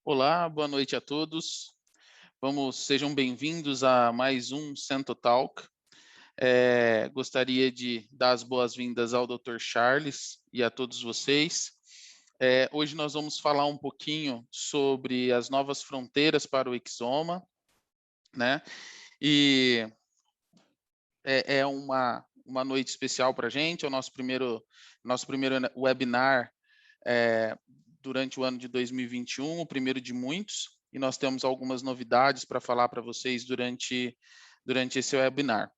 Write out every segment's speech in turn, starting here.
Olá, boa noite a todos. Sejam bem-vindos a mais um Cento Talk. Gostaria de dar as boas-vindas ao Dr. Charles e a todos vocês. Hoje nós vamos falar um pouquinho sobre as novas fronteiras para o Exoma, né? E é uma noite especial para a gente, é o nosso primeiro webinar durante o ano de 2021, o primeiro de muitos, e nós temos algumas novidades para falar para vocês durante esse webinar.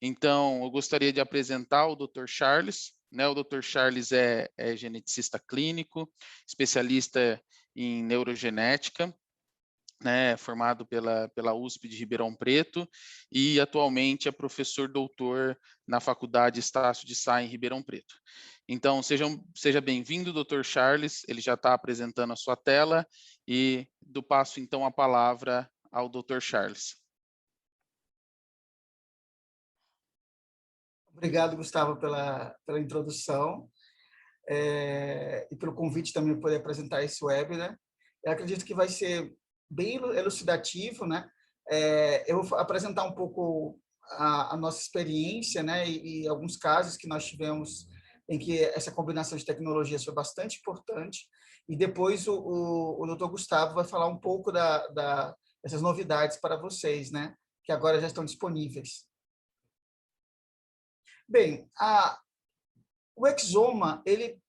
Então, eu gostaria de apresentar o Dr. Charles, né? O Dr. Charles é geneticista clínico, especialista em neurogenética, né, formado pela USP de Ribeirão Preto e atualmente é professor doutor na Faculdade Estácio de Sá, em Ribeirão Preto. Então, seja bem-vindo, Dr. Charles, ele já está apresentando a sua tela e passo então a palavra ao Dr. Charles. Obrigado, Gustavo, pela introdução e pelo convite também para poder apresentar esse webinar. Eu acredito que vai ser bem elucidativo, né? Eu vou apresentar um pouco a nossa experiência, né? E alguns casos que nós tivemos em que essa combinação de tecnologias foi bastante importante. E depois o Dr. Gustavo vai falar um pouco dessas novidades para vocês, né? Que agora já estão disponíveis. Bem, o exoma, ele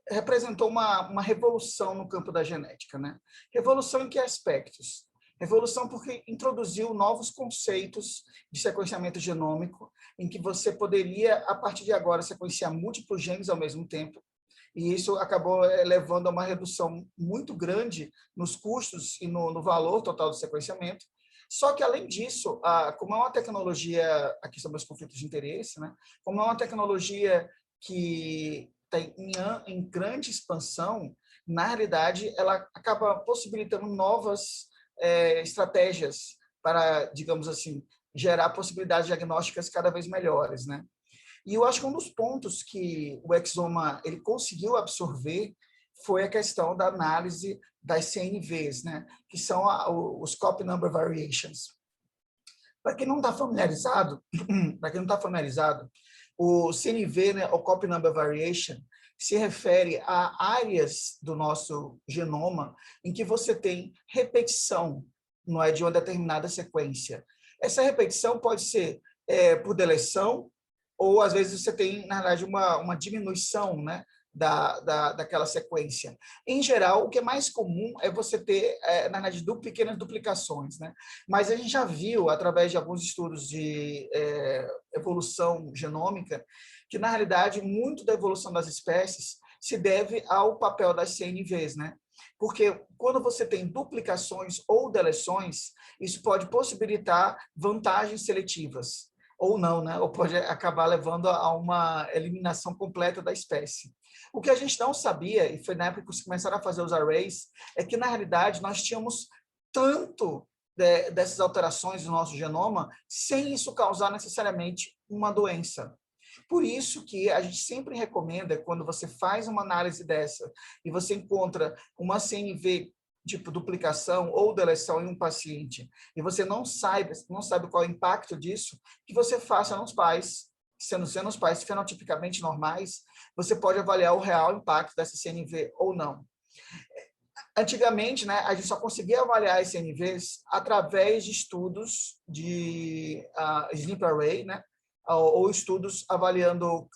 representou uma revolução no campo da genética, né? Revolução em que aspectos? Revolução porque introduziu novos conceitos de sequenciamento genômico, em que você poderia, a partir de agora, sequenciar múltiplos genes ao mesmo tempo, e isso acabou levando a uma redução muito grande nos custos e no valor total do sequenciamento. Só que, além disso, como é uma tecnologia, aqui sobre os conflitos de interesse, né? Como é uma tecnologia que está em grande expansão, na realidade, ela acaba possibilitando novas estratégias para, digamos assim, gerar possibilidades diagnósticas cada vez melhores, né? E eu acho que um dos pontos que o exoma ele conseguiu absorver foi a questão da análise das CNVs, né? Que são os Copy Number Variations. Para quem não está familiarizado, o CNV, né, o Copy Number Variation, se refere a áreas do nosso genoma em que você tem repetição, não é, de uma determinada sequência. Essa repetição pode ser por deleção, ou às vezes você tem, na verdade, uma diminuição, né, daquela sequência. Em geral, o que é mais comum é você ter, na verdade, pequenas duplicações, né? Mas a gente já viu, através de alguns estudos de evolução genômica, que, na realidade, muito da evolução das espécies se deve ao papel das CNVs, né? Porque quando você tem duplicações ou deleções, isso pode possibilitar vantagens seletivas, ou não, né? Ou pode acabar levando a uma eliminação completa da espécie. O que a gente não sabia, e foi na época que começaram a fazer os arrays, é que, na realidade, nós tínhamos tanto dessas alterações no nosso genoma, sem isso causar necessariamente uma doença. Por isso que a gente sempre recomenda, quando você faz uma análise dessa e você encontra uma CNV tipo duplicação ou deleção em um paciente, e você não sabe qual é o impacto disso, que você faça nos pais, sendo os pais fenotipicamente normais, você pode avaliar o real impacto dessa CNV ou não. Antigamente, né, a gente só conseguia avaliar as CNVs através de estudos de SNP array, né, ou estudos avaliando,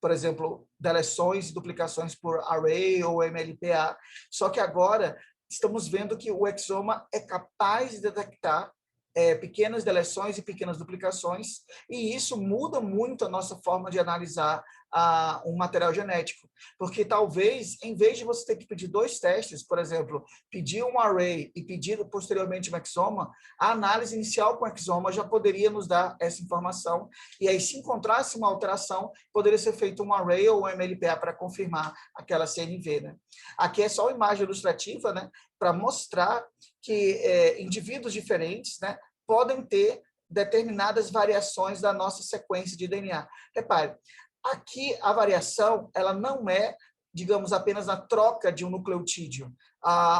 por exemplo, deleções e duplicações por array ou MLPA. Só que agora estamos vendo que o exoma é capaz de detectar pequenas deleções e pequenas duplicações, e isso muda muito a nossa forma de analisar um material genético, porque talvez, em vez de você ter que pedir 2 testes, por exemplo, pedir um array e pedir posteriormente um exoma, a análise inicial com o exoma já poderia nos dar essa informação, e aí se encontrasse uma alteração, poderia ser feito um array ou um MLPA para confirmar aquela CNV, né? Aqui é só uma imagem ilustrativa, né, para mostrar que indivíduos diferentes, né, podem ter determinadas variações da nossa sequência de DNA. Repare, aqui a variação ela não é digamos, apenas na troca de um nucleotídeo,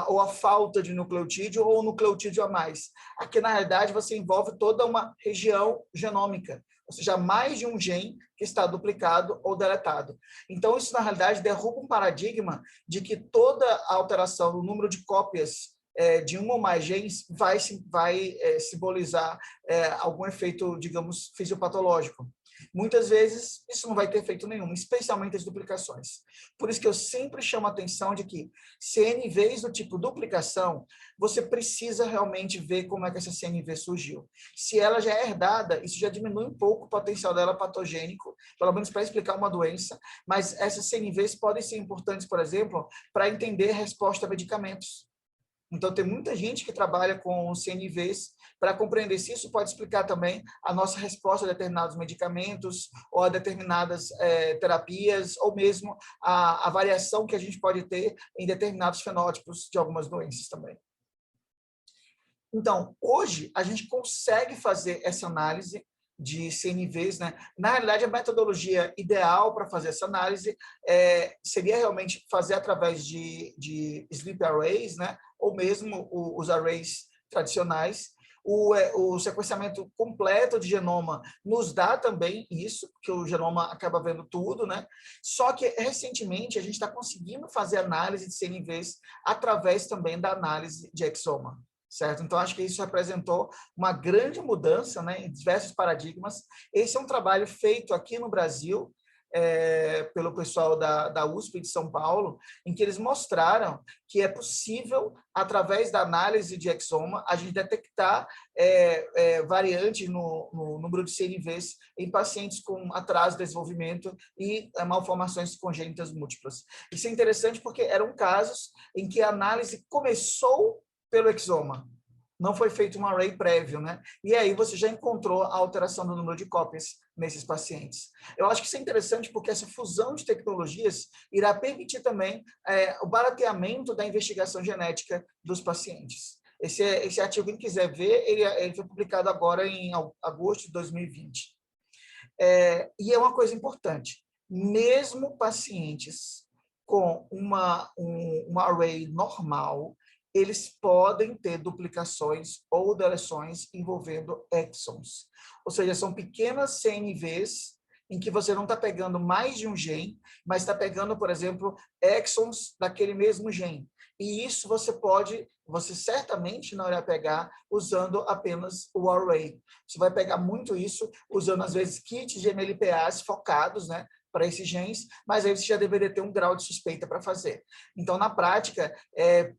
ou a falta de nucleotídeo ou um nucleotídeo a mais. Aqui, na realidade, você envolve toda uma região genômica, ou seja, mais de um gene que está duplicado ou deletado. Então, isso, na realidade, derruba um paradigma de que toda alteração no número de cópias de um ou mais genes vai simbolizar algum efeito, digamos, fisiopatológico. Muitas vezes, isso não vai ter efeito nenhum, especialmente as duplicações. Por isso que eu sempre chamo a atenção de que CNVs do tipo duplicação, você precisa realmente ver como é que essa CNV surgiu. Se ela já é herdada, isso já diminui um pouco o potencial dela patogênico, pelo menos para explicar uma doença, mas essas CNVs podem ser importantes, por exemplo, para entender a resposta a medicamentos. Então, tem muita gente que trabalha com CNVs para compreender se isso pode explicar também a nossa resposta a determinados medicamentos ou a determinadas terapias, ou mesmo a variação que a gente pode ter em determinados fenótipos de algumas doenças também. Então, hoje, a gente consegue fazer essa análise de CNVs, né? Na realidade, a metodologia ideal para fazer essa análise seria realmente fazer através de sleep arrays, né? Ou mesmo os arrays tradicionais. O sequenciamento completo de genoma nos dá também isso, porque o genoma acaba vendo tudo, né? Só que, recentemente, a gente está conseguindo fazer análise de CNVs através também da análise de exoma. Certo? Então, acho que isso representou uma grande mudança, né, em diversos paradigmas. Esse é um trabalho feito aqui no Brasil, pelo pessoal da USP de São Paulo, em que eles mostraram que é possível, através da análise de exoma, a gente detectar variantes no número de CNVs em pacientes com atraso de desenvolvimento e malformações congênitas múltiplas. Isso é interessante porque eram casos em que a análise começou pelo exoma. Não foi feito um array prévio, né? E aí você já encontrou a alteração do número de cópias nesses pacientes. Eu acho que isso é interessante porque essa fusão de tecnologias irá permitir também o barateamento da investigação genética dos pacientes. Esse artigo, quem quiser ver, ele foi publicado agora em agosto de 2020. E é uma coisa importante, mesmo pacientes com um array normal, eles podem ter duplicações ou deleções envolvendo exons. Ou seja, são pequenas CNVs em que você não está pegando mais de um gene, mas está pegando, por exemplo, exons daquele mesmo gene. E isso você certamente não irá pegar usando apenas o array. Você vai pegar muito isso usando, às vezes, kits de MLPAs focados, né, para esses genes, mas aí você já deveria ter um grau de suspeita para fazer. Então, na prática,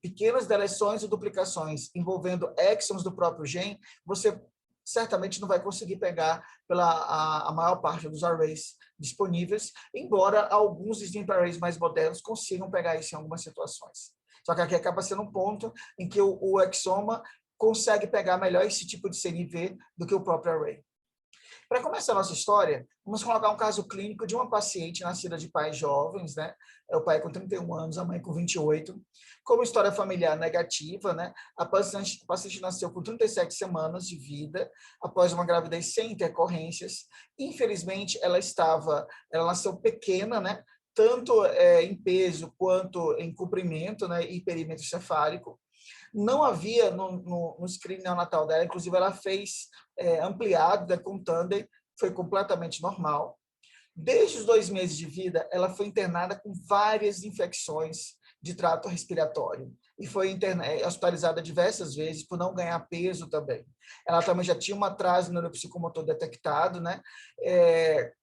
pequenas deleções e duplicações envolvendo exons do próprio gene, você certamente não vai conseguir pegar a maior parte dos arrays disponíveis, embora alguns sleep arrays mais modernos consigam pegar isso em algumas situações. Só que aqui acaba sendo um ponto em que o exoma consegue pegar melhor esse tipo de CNV do que o próprio array. Para começar a nossa história, vamos colocar um caso clínico de uma paciente nascida de pais jovens, né? O pai com 31 anos, a mãe com 28, com uma história familiar negativa, né? A paciente nasceu com 37 semanas de vida, após uma gravidez sem intercorrências. Infelizmente, ela nasceu pequena, né? Tanto em peso quanto em comprimento, né? E perímetro cefálico. Não havia no screening neonatal dela, inclusive ela fez ampliado, né, com Thunder, foi completamente normal. Desde os 2 meses de vida, ela foi internada com várias infecções de trato respiratório e foi hospitalizada diversas vezes por não ganhar peso também. Ela também já tinha um atraso neuropsicomotor detectado, né?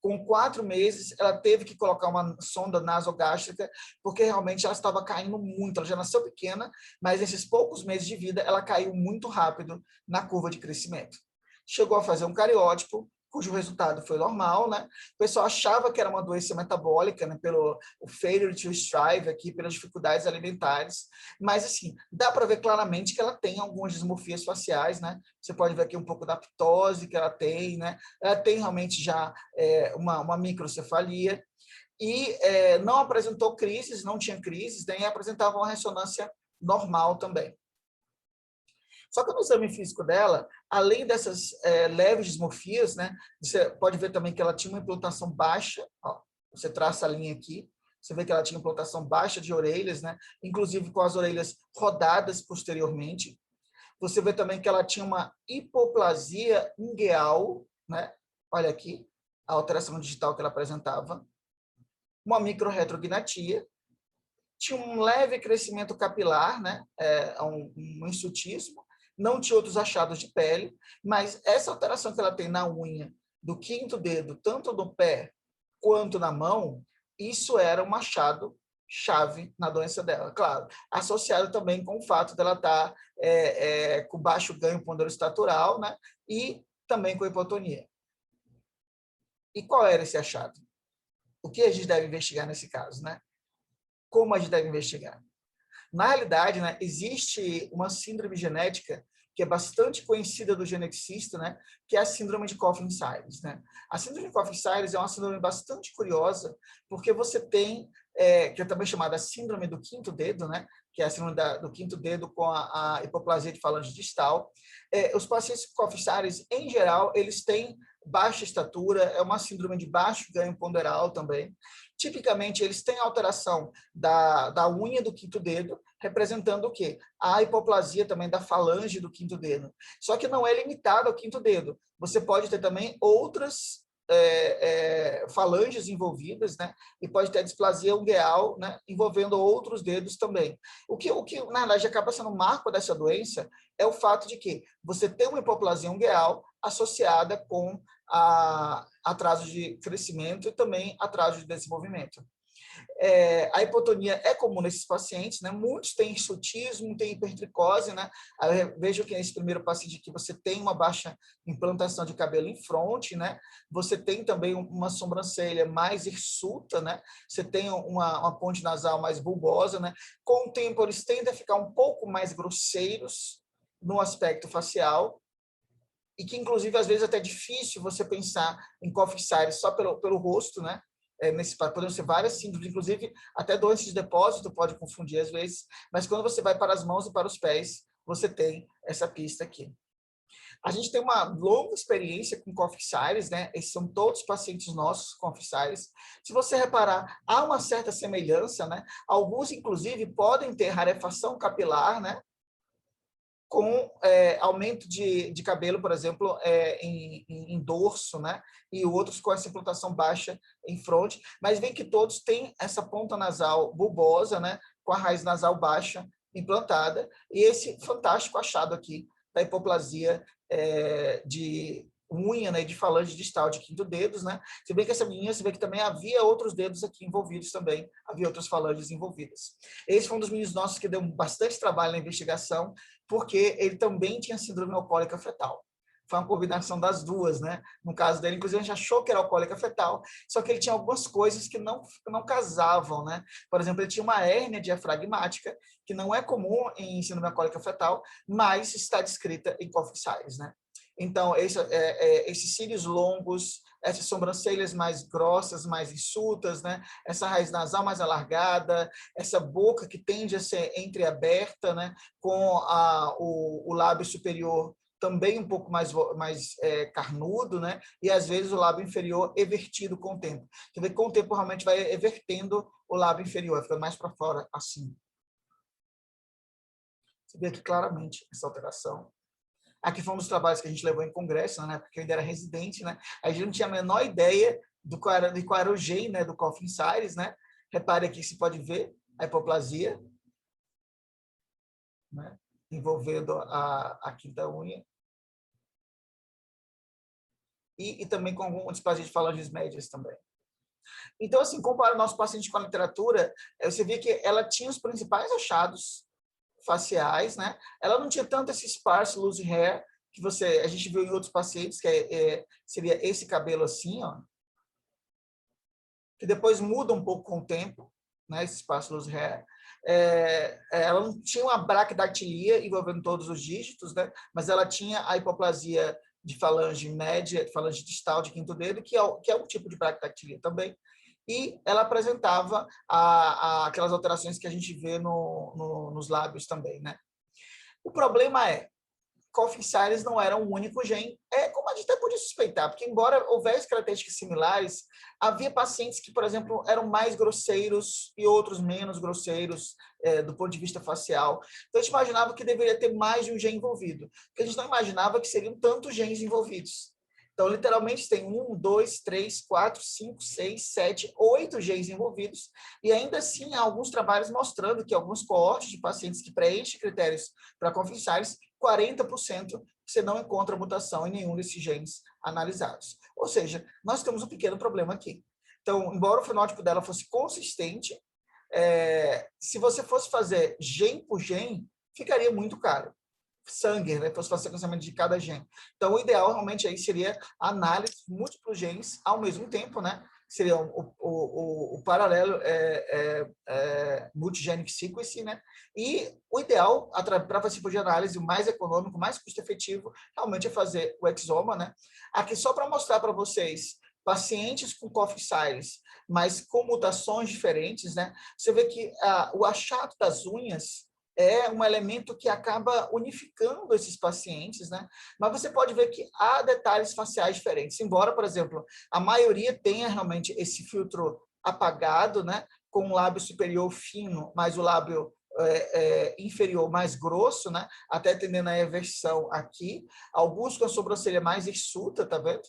Com 4 meses, ela teve que colocar uma sonda nasogástrica porque realmente ela estava caindo muito. Ela já nasceu pequena, mas nesses poucos meses de vida, ela caiu muito rápido na curva de crescimento. Chegou a fazer um cariótipo, cujo resultado foi normal, né? O pessoal achava que era uma doença metabólica, né? Pelo failure to strive aqui, pelas dificuldades alimentares, mas assim, dá para ver claramente que ela tem algumas dismorfias faciais, né? Você pode ver aqui um pouco da ptose que ela tem, né? Ela tem realmente já uma microcefalia e não apresentou crises, não tinha crises, nem apresentava uma ressonância normal também. Só que no exame físico dela, além dessas leves dismorfias, né, você pode ver também que ela tinha uma implantação baixa, ó, você traça a linha aqui, Você vê que ela tinha implantação baixa de orelhas, né? Inclusive com as orelhas rodadas posteriormente. Você vê também que ela tinha uma hipoplasia ungueal, né? Olha aqui a alteração digital que ela apresentava. Uma microrretrognatia. Tinha um leve crescimento capilar, né? Um hirsutismo. Não tinha outros achados de pele, mas essa alteração que ela tem na unha do quinto dedo, tanto no pé quanto na mão, isso era um achado chave na doença dela, claro, associado também com o fato dela estar com baixo ganho ponderostatural, né? E também com hipotonia. E qual era esse achado? O que a gente deve investigar nesse caso, né? Como a gente deve investigar? Na realidade, né, existe uma síndrome genética que é bastante conhecida do geneticista, né, que é a síndrome de Coffin-Siris, né? A síndrome de Coffin-Siris é uma síndrome bastante curiosa, porque você tem, que é também chamada síndrome do quinto dedo, né, que é a síndrome do quinto dedo com a hipoplasia de falange distal. Os pacientes com Coffin-Siris, em geral, eles têm baixa estatura, é uma síndrome de baixo ganho ponderal também. Tipicamente, eles têm alteração da unha do quinto dedo, representando o quê? A hipoplasia também da falange do quinto dedo. Só que não é limitado ao quinto dedo. Você pode ter também outras falanges envolvidas, né? E pode ter displasia ungueal, né? Envolvendo outros dedos também. O que, na verdade, acaba sendo um marco dessa doença é o fato de que você tem uma hipoplasia ungueal associada com atraso de crescimento e também atraso de desenvolvimento. A hipotonia é comum nesses pacientes, né? Muitos têm hirsutismo, têm hipertricose, né? Vejo que nesse primeiro paciente aqui você tem uma baixa implantação de cabelo em fronte, né? Você tem também uma sobrancelha mais hirsuta, né? Você tem uma ponte nasal mais bulbosa, né? Com o tempo eles tendem a ficar um pouco mais grosseiros no aspecto facial, e que, inclusive, às vezes é até difícil você pensar em Coffin-Siris só pelo rosto, né? Podem ser várias síndromes, inclusive até doenças de depósito pode confundir às vezes, mas quando você vai para as mãos e para os pés, você tem essa pista aqui. A gente tem uma longa experiência com Coffin-Siris, né? Esses são todos pacientes nossos com Coffin-Siris. Se você reparar, há uma certa semelhança, né? Alguns, inclusive, podem ter rarefação capilar, né? Com aumento de cabelo, por exemplo, em dorso, né? E outros com essa implantação baixa em fronte, mas vem que todos têm essa ponta nasal bulbosa, né? Com a raiz nasal baixa implantada, e esse fantástico achado aqui da hipoplasia de unha, né, de falange distal de quinto dedos, né? Se bem que essa menina, se vê que também havia outros dedos aqui envolvidos também, havia outras falanges envolvidas. Esse foi um dos meninos nossos que deu bastante trabalho na investigação, porque ele também tinha síndrome alcoólica fetal. Foi uma combinação das duas, né? No caso dele, inclusive, a gente achou que era alcoólica fetal, só que ele tinha algumas coisas que não casavam, né? Por exemplo, ele tinha uma hérnia diafragmática, que não é comum em síndrome alcoólica fetal, mas está descrita em Coffin-Siris, né? Então, esses cílios longos, essas sobrancelhas mais grossas, mais enxutas, né? Essa raiz nasal mais alargada, essa boca que tende a ser entreaberta, né? Com o lábio superior também um pouco mais carnudo, né? E às vezes o lábio inferior evertido com o tempo. Você vê que com o tempo realmente vai evertendo o lábio inferior, vai ficando mais para fora, assim. Você vê aqui claramente essa alteração. Aqui foi um dos trabalhos que a gente levou em congresso, né? Porque eu ainda era residente, né? A gente não tinha a menor ideia de qual era o gene, né? Do Coffin-Siris, né? Repare aqui, se pode ver a hipoplasia, né? Envolvendo a quinta unha. E também com algum displasia de falanges médias também. Então, assim, comparando o nosso paciente com a literatura, você vê que ela tinha os principais achados faciais, né? Ela não tinha tanto esse sparse loose hair que a gente viu em outros pacientes, que seria esse cabelo assim, ó, que depois muda um pouco com o tempo, né? Esse sparse loose hair. Ela não tinha uma bracdactilia envolvendo todos os dígitos, né? Mas ela tinha a hipoplasia de falange média, falange distal de quinto dedo, que é um tipo de bracdactilia também. E ela apresentava aquelas alterações que a gente vê nos lábios também, né? O problema é, Coffin Siris não era um único gene, como a gente até podia suspeitar, porque embora houvesse características similares, havia pacientes que, por exemplo, eram mais grosseiros e outros menos grosseiros do ponto de vista facial. Então, a gente imaginava que deveria ter mais de um gene envolvido, porque a gente não imaginava que seriam tantos genes envolvidos. Então, literalmente, tem 1, 2, 3, 4, 5, 6, 7, 8 genes envolvidos, e ainda assim há alguns trabalhos mostrando que alguns coortes de pacientes que preenchem critérios para Coffin Siris, 40% você não encontra mutação em nenhum desses genes analisados. Ou seja, nós temos um pequeno problema aqui. Então, embora o fenótipo dela fosse consistente, se você fosse fazer gene por gene, ficaria muito caro. Sanger, né? Fosse fazer sequenciamento de cada gene. Então, o ideal realmente aí seria análise de múltiplos genes ao mesmo tempo, né? Seria o paralelo multigenic sequence, né? E o ideal, para esse tipo de análise, o mais econômico, mais custo-efetivo, realmente é fazer o exoma, né? Aqui, só para mostrar para vocês, pacientes com Coffin Siris, mas com mutações diferentes, né? Você vê que o achato das unhas é um elemento que acaba unificando esses pacientes, né? Mas você pode ver que há detalhes faciais diferentes. Embora, por exemplo, a maioria tenha realmente esse filtro apagado, né? Com o lábio superior fino, mas o lábio inferior mais grosso, né? Até tendendo a eversão aqui. Alguns com a sobrancelha mais hirsuta, tá vendo?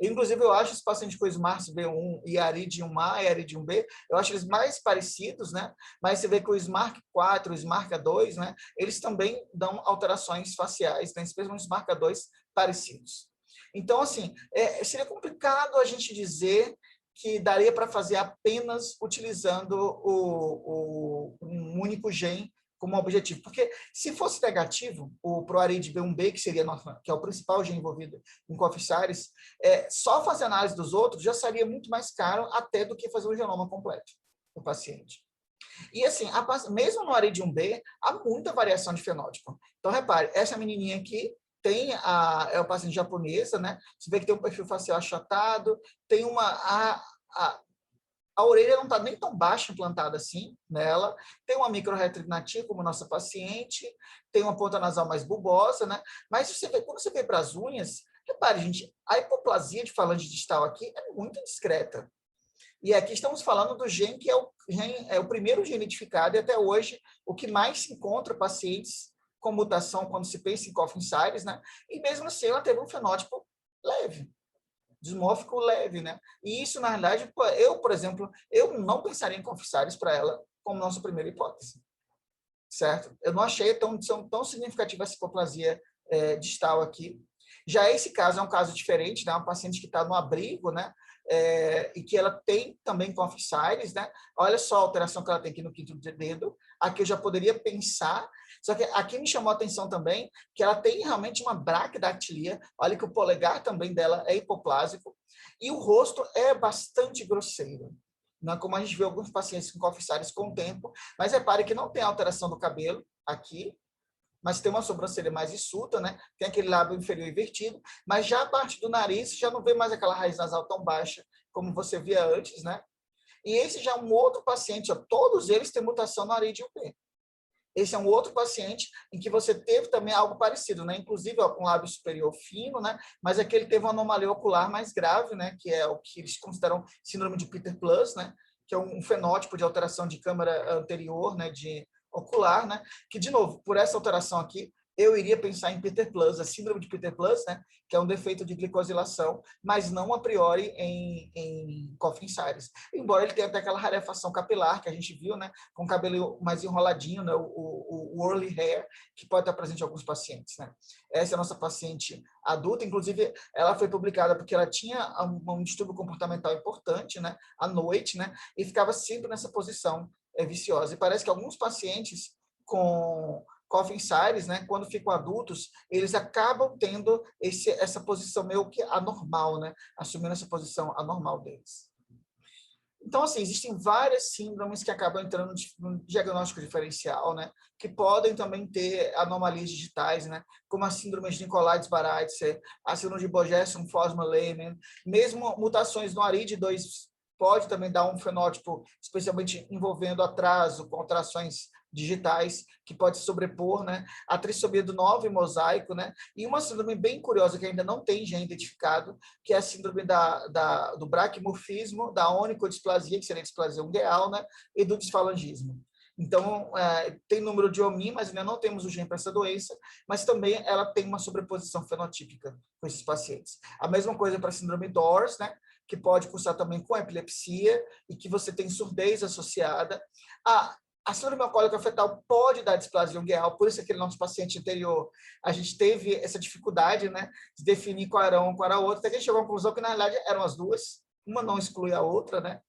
Inclusive, eu acho os pacientes com SMART B1 e Aridium-A e Aridium-B, eu acho eles mais parecidos, né? Mas você vê que o SMARC 4, o SMARC 2, né? Eles também dão alterações faciais, né? Especialmente os SMARC 2 parecidos. Então, assim, seria complicado a gente dizer que daria para fazer apenas utilizando um único gene como objetivo. Porque se fosse negativo, o ProArid B1B, que é o principal gene envolvido em Coffin Siris, só fazer análise dos outros já seria muito mais caro até do que fazer o genoma completo do paciente. E assim, mesmo no Aridium-B, há muita variação de fenótipo. Então, repare, essa menininha aqui é uma paciente japonesa, né? Você vê que tem um perfil facial achatado, tem a orelha não está nem tão baixa implantada assim nela, tem uma microretrognatia, como nossa paciente, tem uma ponta nasal mais bulbosa, né? Mas quando você vê para as unhas, repare, gente, a hipoplasia de falange distal aqui é muito discreta. E aqui estamos falando do gene que é o primeiro gene identificado e até hoje o que mais se encontra pacientes com mutação quando se pensa em Coffin Siris, né? E mesmo assim ela teve um fenótipo leve, dismórfico leve, né? E isso, na realidade, por exemplo, eu não pensaria em Coffin Siris para ela como nossa primeira hipótese, certo? Eu não achei tão significativa essa hipoplasia distal aqui. Já esse caso é um caso diferente, né? Uma paciente que está no abrigo, né? E que ela tem também Coffin Siris, né? Olha só a alteração que ela tem aqui no quinto dedo. Aqui eu já poderia pensar, só que aqui me chamou a atenção também que ela tem realmente uma braquidactilia. Olha que o polegar também dela é hipoplásico e o rosto é bastante grosseiro. Não é como a gente vê alguns pacientes com Coffin Siris com o tempo, mas repare que não tem alteração do cabelo aqui, mas tem uma sobrancelha mais hirsuta, né? Tem aquele lábio inferior invertido, mas já a parte do nariz já não vê mais aquela raiz nasal tão baixa como você via antes, né? E esse já é um outro paciente, ó, todos eles têm mutação no Aridium-B. Esse é um outro paciente em que você teve também algo parecido, né? Inclusive ó, com lábio superior fino, né? Mas aqui ele teve uma anomalia ocular mais grave, né? Que é o que eles consideram síndrome de Peter Plus, né? Que é um fenótipo de alteração de câmara anterior, né? De ocular, né? Que, de novo, por essa alteração aqui, eu iria pensar em Peter Plus, a síndrome de Peter Plus, né? Que é um defeito de glicosilação, mas não a priori em Coffin Siris. Embora ele tenha até aquela rarefação capilar que a gente viu, né? Com o cabelo mais enroladinho, né? O whirly hair, que pode estar presente em alguns pacientes, né? Essa é a nossa paciente adulta, inclusive ela foi publicada porque ela tinha um distúrbio comportamental importante, né? À noite, né? E ficava sempre nessa posição viciosa. E parece que alguns pacientes com Coffin Siris, né, quando ficam adultos, eles acabam tendo essa posição meio que anormal, né, assumindo essa posição anormal deles. Então, assim, existem várias síndromes que acabam entrando no diagnóstico diferencial, né, que podem também ter anomalias digitais, né, como a síndrome de Nicolaides-Baraitser, a síndrome de Borjeson-Fosman-Lehmann, mesmo mutações no ARID2 pode também dar um fenótipo, especialmente envolvendo atraso com alterações digitais, que pode se sobrepor, né? A trissomia do 9 mosaico, né? E uma síndrome bem curiosa que ainda não tem gene identificado, que é a síndrome do braquimorfismo, da onicodisplasia, que seria a displasia ungueal, né? E do disfalangismo. Então, tem número de homim, mas ainda não temos o gene para essa doença, mas também ela tem uma sobreposição fenotípica com esses pacientes. A mesma coisa para a síndrome DORS, né? Que pode cursar também com epilepsia e que você tem surdez associada. A síndrome alcoólica fetal pode dar displasia ungueal, por isso aquele nosso paciente anterior, a gente teve essa dificuldade, né, de definir qual era um, qual era a outra, até que a gente chegou à conclusão que, na realidade, eram as duas, uma não exclui a outra, né?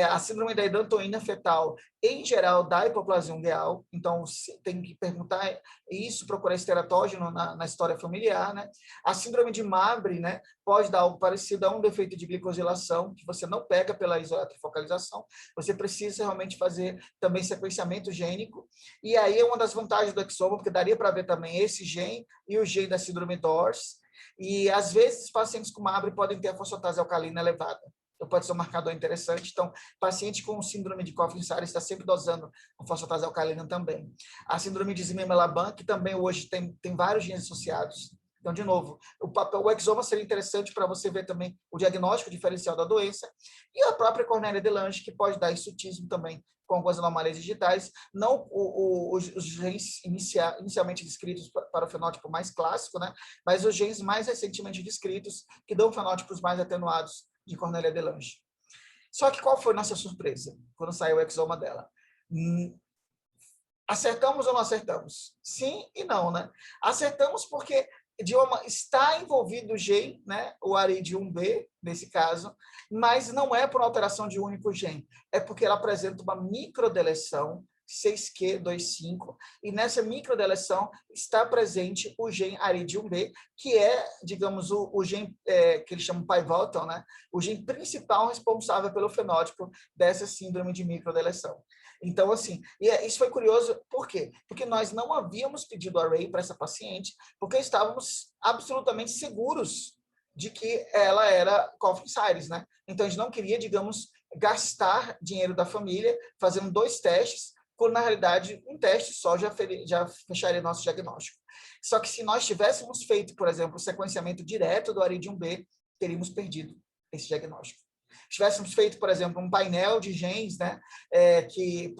A síndrome da hidantoína fetal, em geral, dá hipoplasia ungueal, então tem que perguntar isso, procurar esse teratógeno na história familiar, né? A síndrome de Mabry, né, pode dar algo parecido a um defeito de glicosilação, que você não pega pela isotrifocalização, você precisa realmente fazer também sequenciamento gênico, e aí é uma das vantagens do exoma, porque daria para ver também esse gene e o gene da síndrome DORS, e às vezes pacientes com Mabry podem ter a fosfatase alcalina elevada. Então, pode ser um marcador interessante. Então, paciente com síndrome de Coffin-Siris está sempre dosando a fosfatase alcalina também. A síndrome de Zimmer-Laban, que também hoje tem vários genes associados. Então, de novo, o exoma seria interessante para você ver também o diagnóstico diferencial da doença e a própria Cornélia de Lange, que pode dar hirsutismo também com algumas anomalias digitais, não os genes inicialmente descritos para o fenótipo mais clássico, né? Mas os genes mais recentemente descritos, que dão fenótipos mais atenuados de Cornélia de Lange. Só que qual foi nossa surpresa quando saiu o exoma dela? Acertamos ou não acertamos? Sim e não, né? Acertamos porque está envolvido o gene, né? O ARID1B, nesse caso, mas não é por alteração de um único gene, é porque ela apresenta uma microdeleção 6q25, e nessa microdeleção está presente o gene ARID1B, que é, digamos, o gene que eles chamam pivotal, né? O gene principal responsável pelo fenótipo dessa síndrome de microdeleção. Então, assim, isso foi curioso, por quê? Porque nós não havíamos pedido array para essa paciente, porque estávamos absolutamente seguros de que ela era Coffin-Siris, né? Então, a gente não queria, digamos, gastar dinheiro da família fazendo 2 testes, quando, na realidade, um teste só já fecharia nosso diagnóstico. Só que se nós tivéssemos feito, por exemplo, o sequenciamento direto do ARID1B, teríamos perdido esse diagnóstico. Se tivéssemos feito, por exemplo, um painel de genes, né, que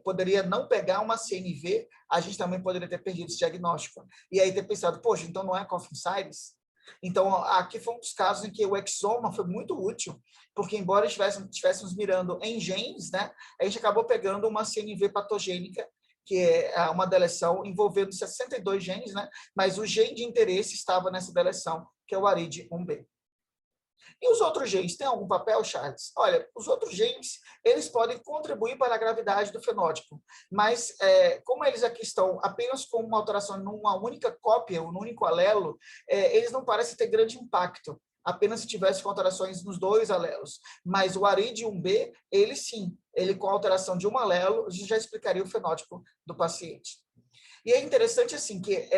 poderia não pegar uma CNV, a gente também poderia ter perdido esse diagnóstico. E aí ter pensado, poxa, então não é Coffin-Siris? Então, aqui foi um dos casos em que o exoma foi muito útil, porque embora estivéssemos mirando em genes, né, a gente acabou pegando uma CNV patogênica, que é uma deleção envolvendo 62 genes, né, mas o gene de interesse estava nessa deleção, que é o ARID1B. E os outros genes têm algum papel, Charles? Olha, os outros genes, eles podem contribuir para a gravidade do fenótipo, mas como eles aqui estão apenas com uma alteração numa única cópia, num único alelo, eles não parecem ter grande impacto, apenas se tivesse com alterações nos 2 alelos. Mas o ARID1B, ele sim, ele com alteração de um alelo, já explicaria o fenótipo do paciente. E é interessante assim que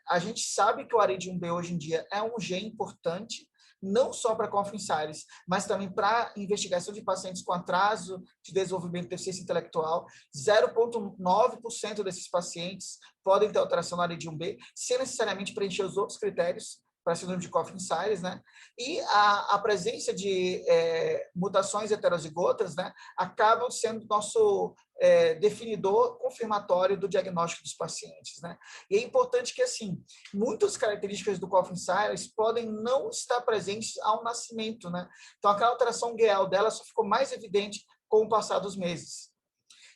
a gente sabe que o ARID1B hoje em dia é um gene importante, não só para Coffin-Siris, mas também para investigação de pacientes com atraso de desenvolvimento de deficiência intelectual. 0,9% desses pacientes podem ter alteração na ARID1B, sem necessariamente preencher os outros critérios para síndrome de Coffin-Siris, né? E a presença de mutações heterozigotas, né, acabam sendo nosso definidor confirmatório do diagnóstico dos pacientes, né? E é importante que, assim, muitas características do Coffin-Siris podem não estar presentes ao nascimento, né? Então, aquela alteração GEL dela só ficou mais evidente com o passar dos meses.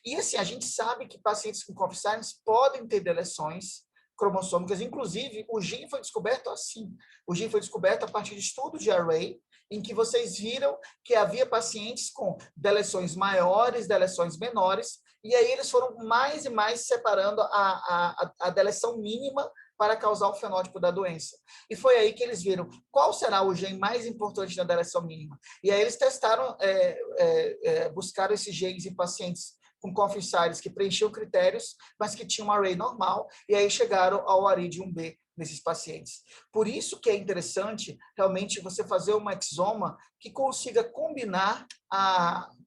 E, assim, a gente sabe que pacientes com Coffin-Siris podem ter deleções cromossômicas, inclusive o gene foi descoberto assim. O gene foi descoberto a partir de estudos de array, em que vocês viram que havia pacientes com deleções maiores, deleções menores, e aí eles foram mais e mais separando a deleção mínima para causar o fenótipo da doença. E foi aí que eles viram qual será o gene mais importante na deleção mínima. E aí eles testaram, buscaram esses genes em pacientes com Coffin Siris que preenchiam critérios, mas que tinham um array normal, e aí chegaram ao array de 1B nesses pacientes. Por isso que é interessante realmente você fazer uma exoma que consiga combinar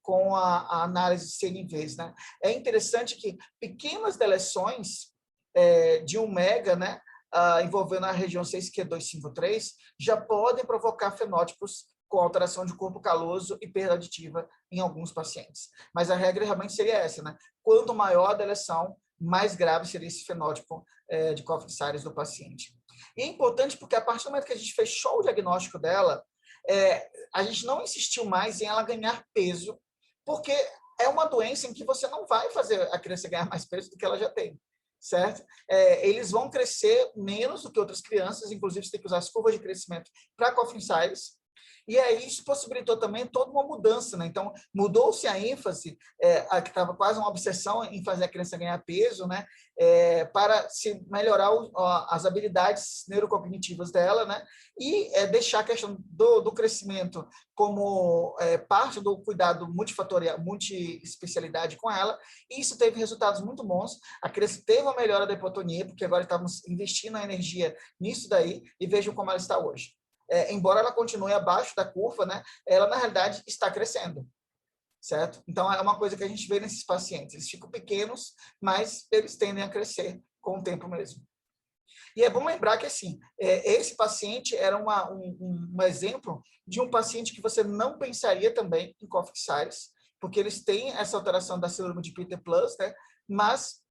com a análise de CNVs, né? É interessante que pequenas deleções de 1 mega, né, envolvendo a região 6Q253, já podem provocar fenótipos com alteração de corpo caloso e perda aditiva em alguns pacientes. Mas a regra realmente seria essa, né? Quanto maior a deleção, mais grave seria esse fenótipo de Coffin Siris do paciente. E é importante porque a partir do momento que a gente fechou o diagnóstico dela, a gente não insistiu mais em ela ganhar peso, porque é uma doença em que você não vai fazer a criança ganhar mais peso do que ela já tem, certo? Eles vão crescer menos do que outras crianças, inclusive você tem que usar as curvas de crescimento para Coffin Siris. E aí isso possibilitou também toda uma mudança, né? Então, mudou-se a ênfase, que estava quase uma obsessão em fazer a criança ganhar peso, né? Para se melhorar as habilidades neurocognitivas dela, né? E deixar a questão do crescimento como parte do cuidado multifatorial, multiespecialidade com ela. E isso teve resultados muito bons. A criança teve uma melhora da hipotonia, porque agora estamos investindo a energia nisso daí, e vejam como ela está hoje. Embora ela continue abaixo da curva, né, ela, na realidade, está crescendo, certo? Então, é uma coisa que a gente vê nesses pacientes. Eles ficam pequenos, mas eles tendem a crescer com o tempo mesmo. E é bom lembrar que, assim, esse paciente era um exemplo de um paciente que você não pensaria também em Coffin Siris, porque eles têm essa alteração da síndrome de Peter Plus, né, mas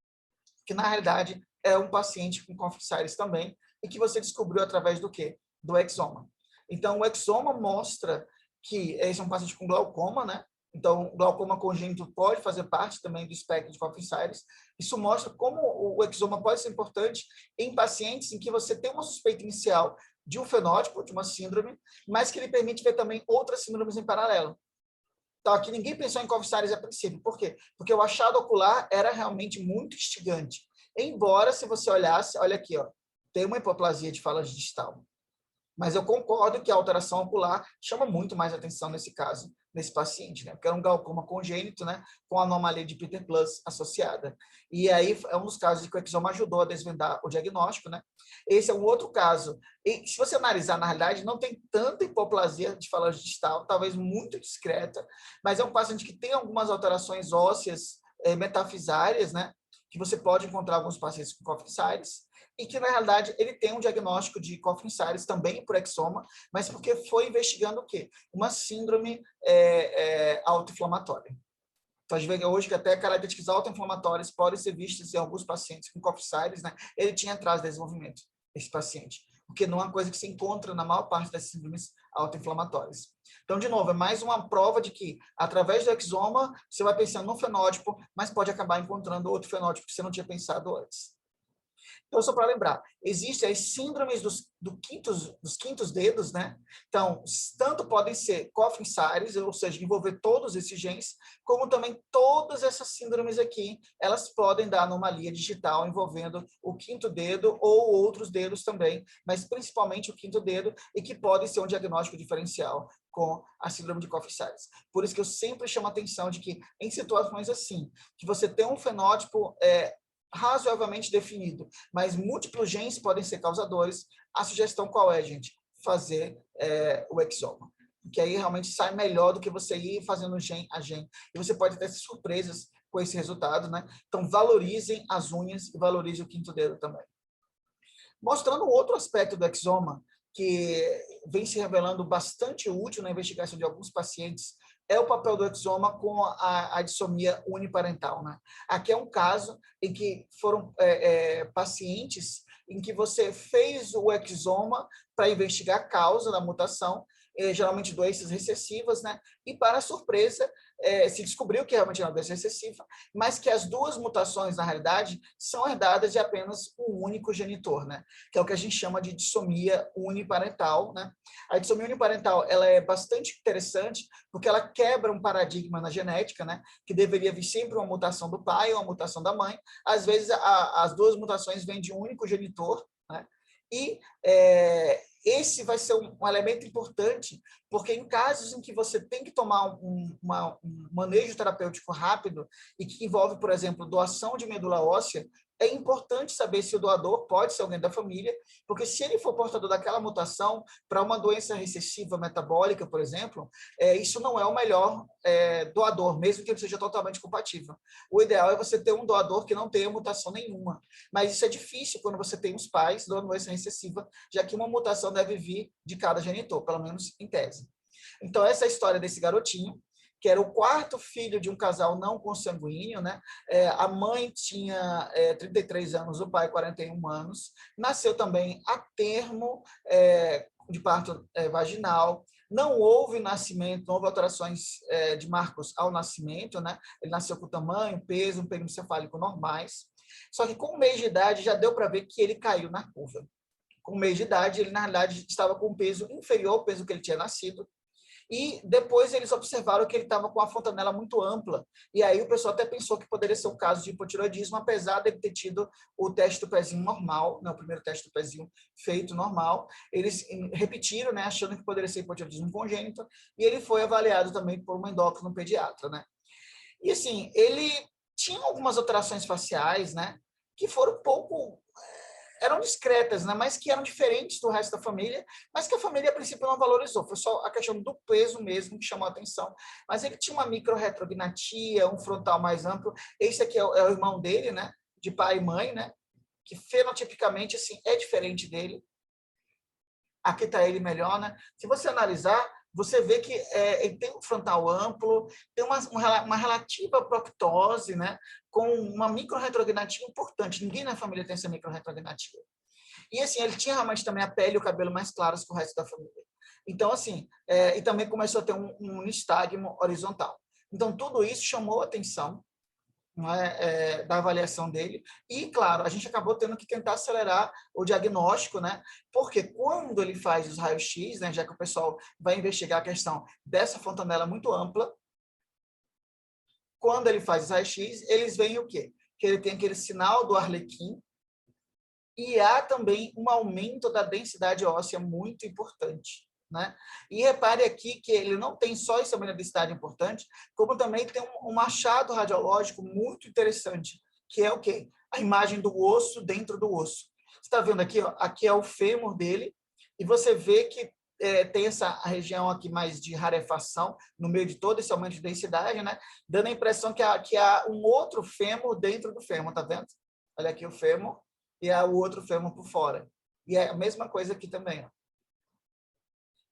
que, na realidade, é um paciente com Coffin Siris também, e que você descobriu através do quê? Do exoma. Então, o exoma mostra que esse é um paciente com glaucoma, né? Então, o glaucoma congênito pode fazer parte também do espectro de Coffin Siris. Isso mostra como o exoma pode ser importante em pacientes em que você tem uma suspeita inicial de um fenótipo, de uma síndrome, mas que ele permite ver também outras síndromes em paralelo. Então, aqui ninguém pensou em Coffin Siris a princípio. Por quê? Porque o achado ocular era realmente muito instigante. Embora, se você olhasse, olha aqui, ó, tem uma hipoplasia de falange distal. Mas eu concordo que a alteração ocular chama muito mais atenção nesse caso, nesse paciente, né? Porque era um glaucoma congênito, né? Com anomalia de Peter Plus associada. E aí é um dos casos em que o exoma ajudou a desvendar o diagnóstico, né? Esse é um outro caso. E se você analisar, na realidade, não tem tanta hipoplasia de falange distal, talvez muito discreta, mas é um paciente que tem algumas alterações ósseas metafisárias, né? Que você pode encontrar alguns pacientes com Coffin Siris, e que, na realidade, ele tem um diagnóstico de Coffin Siris também por exoma, mas porque foi investigando o quê? Uma síndrome autoinflamatória. Então, a gente vê hoje que até características autoinflamatórias podem ser vistas em alguns pacientes com Coffin Siris, né? Ele tinha atraso de desenvolvimento, esse paciente, porque não é uma coisa que se encontra na maior parte das síndromes autoinflamatórias. Então, de novo, é mais uma prova de que, através do exoma, você vai pensando num fenótipo, mas pode acabar encontrando outro fenótipo que você não tinha pensado antes. Então, só para lembrar, existem as síndromes dos quintos dedos, né? Então, tanto podem ser Coffin Siris, ou seja, envolver todos esses genes, como também todas essas síndromes aqui, elas podem dar anomalia digital envolvendo o quinto dedo ou outros dedos também, mas principalmente o quinto dedo, e que pode ser um diagnóstico diferencial com a síndrome de Coffin Siris. Por isso que eu sempre chamo a atenção de que, em situações assim, que você tem um fenótipo razoavelmente definido, mas múltiplos genes podem ser causadores, a sugestão qual é, gente? Fazer o exoma. Porque aí realmente sai melhor do que você ir fazendo gene a gene. E você pode ter surpresas com esse resultado, né? Então, valorizem as unhas e valorizem o quinto dedo também. Mostrando outro aspecto do exoma, que vem se revelando bastante útil na investigação de alguns pacientes, é o papel do exoma com a dissomia uniparental, né? Aqui é um caso em que foram pacientes em que você fez o exoma para investigar a causa da mutação, geralmente doenças recessivas, né? E, para surpresa, se descobriu que realmente é uma doença recessiva, mas que as duas mutações, na realidade, são herdadas de apenas um único genitor, né? Que é o que a gente chama de dissomia uniparental, né? A dissomia uniparental, ela é bastante interessante porque ela quebra um paradigma na genética, né? Que deveria vir sempre uma mutação do pai ou uma mutação da mãe. Às vezes, as duas mutações vêm de um único genitor, né? E esse vai ser um elemento importante, porque em casos em que você tem que tomar um manejo terapêutico rápido e que envolve, por exemplo, doação de medula óssea, é importante saber se o doador pode ser alguém da família, porque se ele for portador daquela mutação para uma doença recessiva metabólica, por exemplo, isso não é o melhor doador, mesmo que ele seja totalmente compatível. O ideal é você ter um doador que não tenha mutação nenhuma, mas isso é difícil quando você tem os pais de uma doença recessiva, já que uma mutação deve vir de cada genitor, pelo menos em tese. Então, essa é a história desse garotinho, que era o quarto filho de um casal não consanguíneo, né? A mãe tinha 33 anos, o pai 41 anos. Nasceu também a termo, de parto vaginal. Não houve nascimento, não houve alterações de marcos ao nascimento, né? Ele nasceu com tamanho, peso, um período cefálico normais. Só que com um mês de idade já deu para ver que ele caiu na curva. Com um mês de idade, ele, na realidade, estava com um peso inferior ao peso que ele tinha nascido. E depois eles observaram que ele estava com a fontanela muito ampla. E aí o pessoal até pensou que poderia ser um caso de hipotireoidismo, apesar de ele ter tido o teste do pezinho normal, né, o primeiro teste do pezinho feito normal. Eles repetiram, né, achando que poderia ser hipotireoidismo congênito, e ele foi avaliado também por uma endócrino pediatra, né? E assim, ele tinha algumas alterações faciais, né, que foram pouco eram discretas, né, mas que eram diferentes do resto da família, mas que a família, a princípio, não valorizou. Foi só a questão do peso mesmo que chamou a atenção. Mas ele tinha uma microrretrognatia, um frontal mais amplo. Esse aqui é o irmão dele, né, de pai e mãe, né, que fenotipicamente assim, é diferente dele. Aqui está ele melhor, né? Se você analisar, você vê que ele tem um frontal amplo, tem uma relativa proctose, né? Com uma microrretrognatia importante. Ninguém na família tem essa microrretrognatia. E assim, ele tinha realmente também a pele e o cabelo mais claros que o resto da família. Então, assim, e também começou a ter um nistagmo horizontal. Então, tudo isso chamou a atenção, não é, da avaliação dele. E, claro, a gente acabou tendo que tentar acelerar o diagnóstico, né? Porque quando ele faz os raios-x, né, já que o pessoal vai investigar a questão dessa fontanela muito ampla, quando ele faz os raios-x, eles veem o quê? Que ele tem aquele sinal do arlequim e há também um aumento da densidade óssea muito importante. Né? E repare aqui que ele não tem só essa densidade importante, como também tem um achado radiológico muito interessante, que é o quê? A imagem do osso dentro do osso. Você está vendo aqui? Ó, aqui é o fêmur dele, e você vê que tem essa região aqui mais de rarefação no meio de todo esse aumento de densidade, né? Dando a impressão que há um outro fêmur dentro do fêmur, tá vendo? Olha aqui o fêmur e há o outro fêmur por fora. E é a mesma coisa aqui também, ó.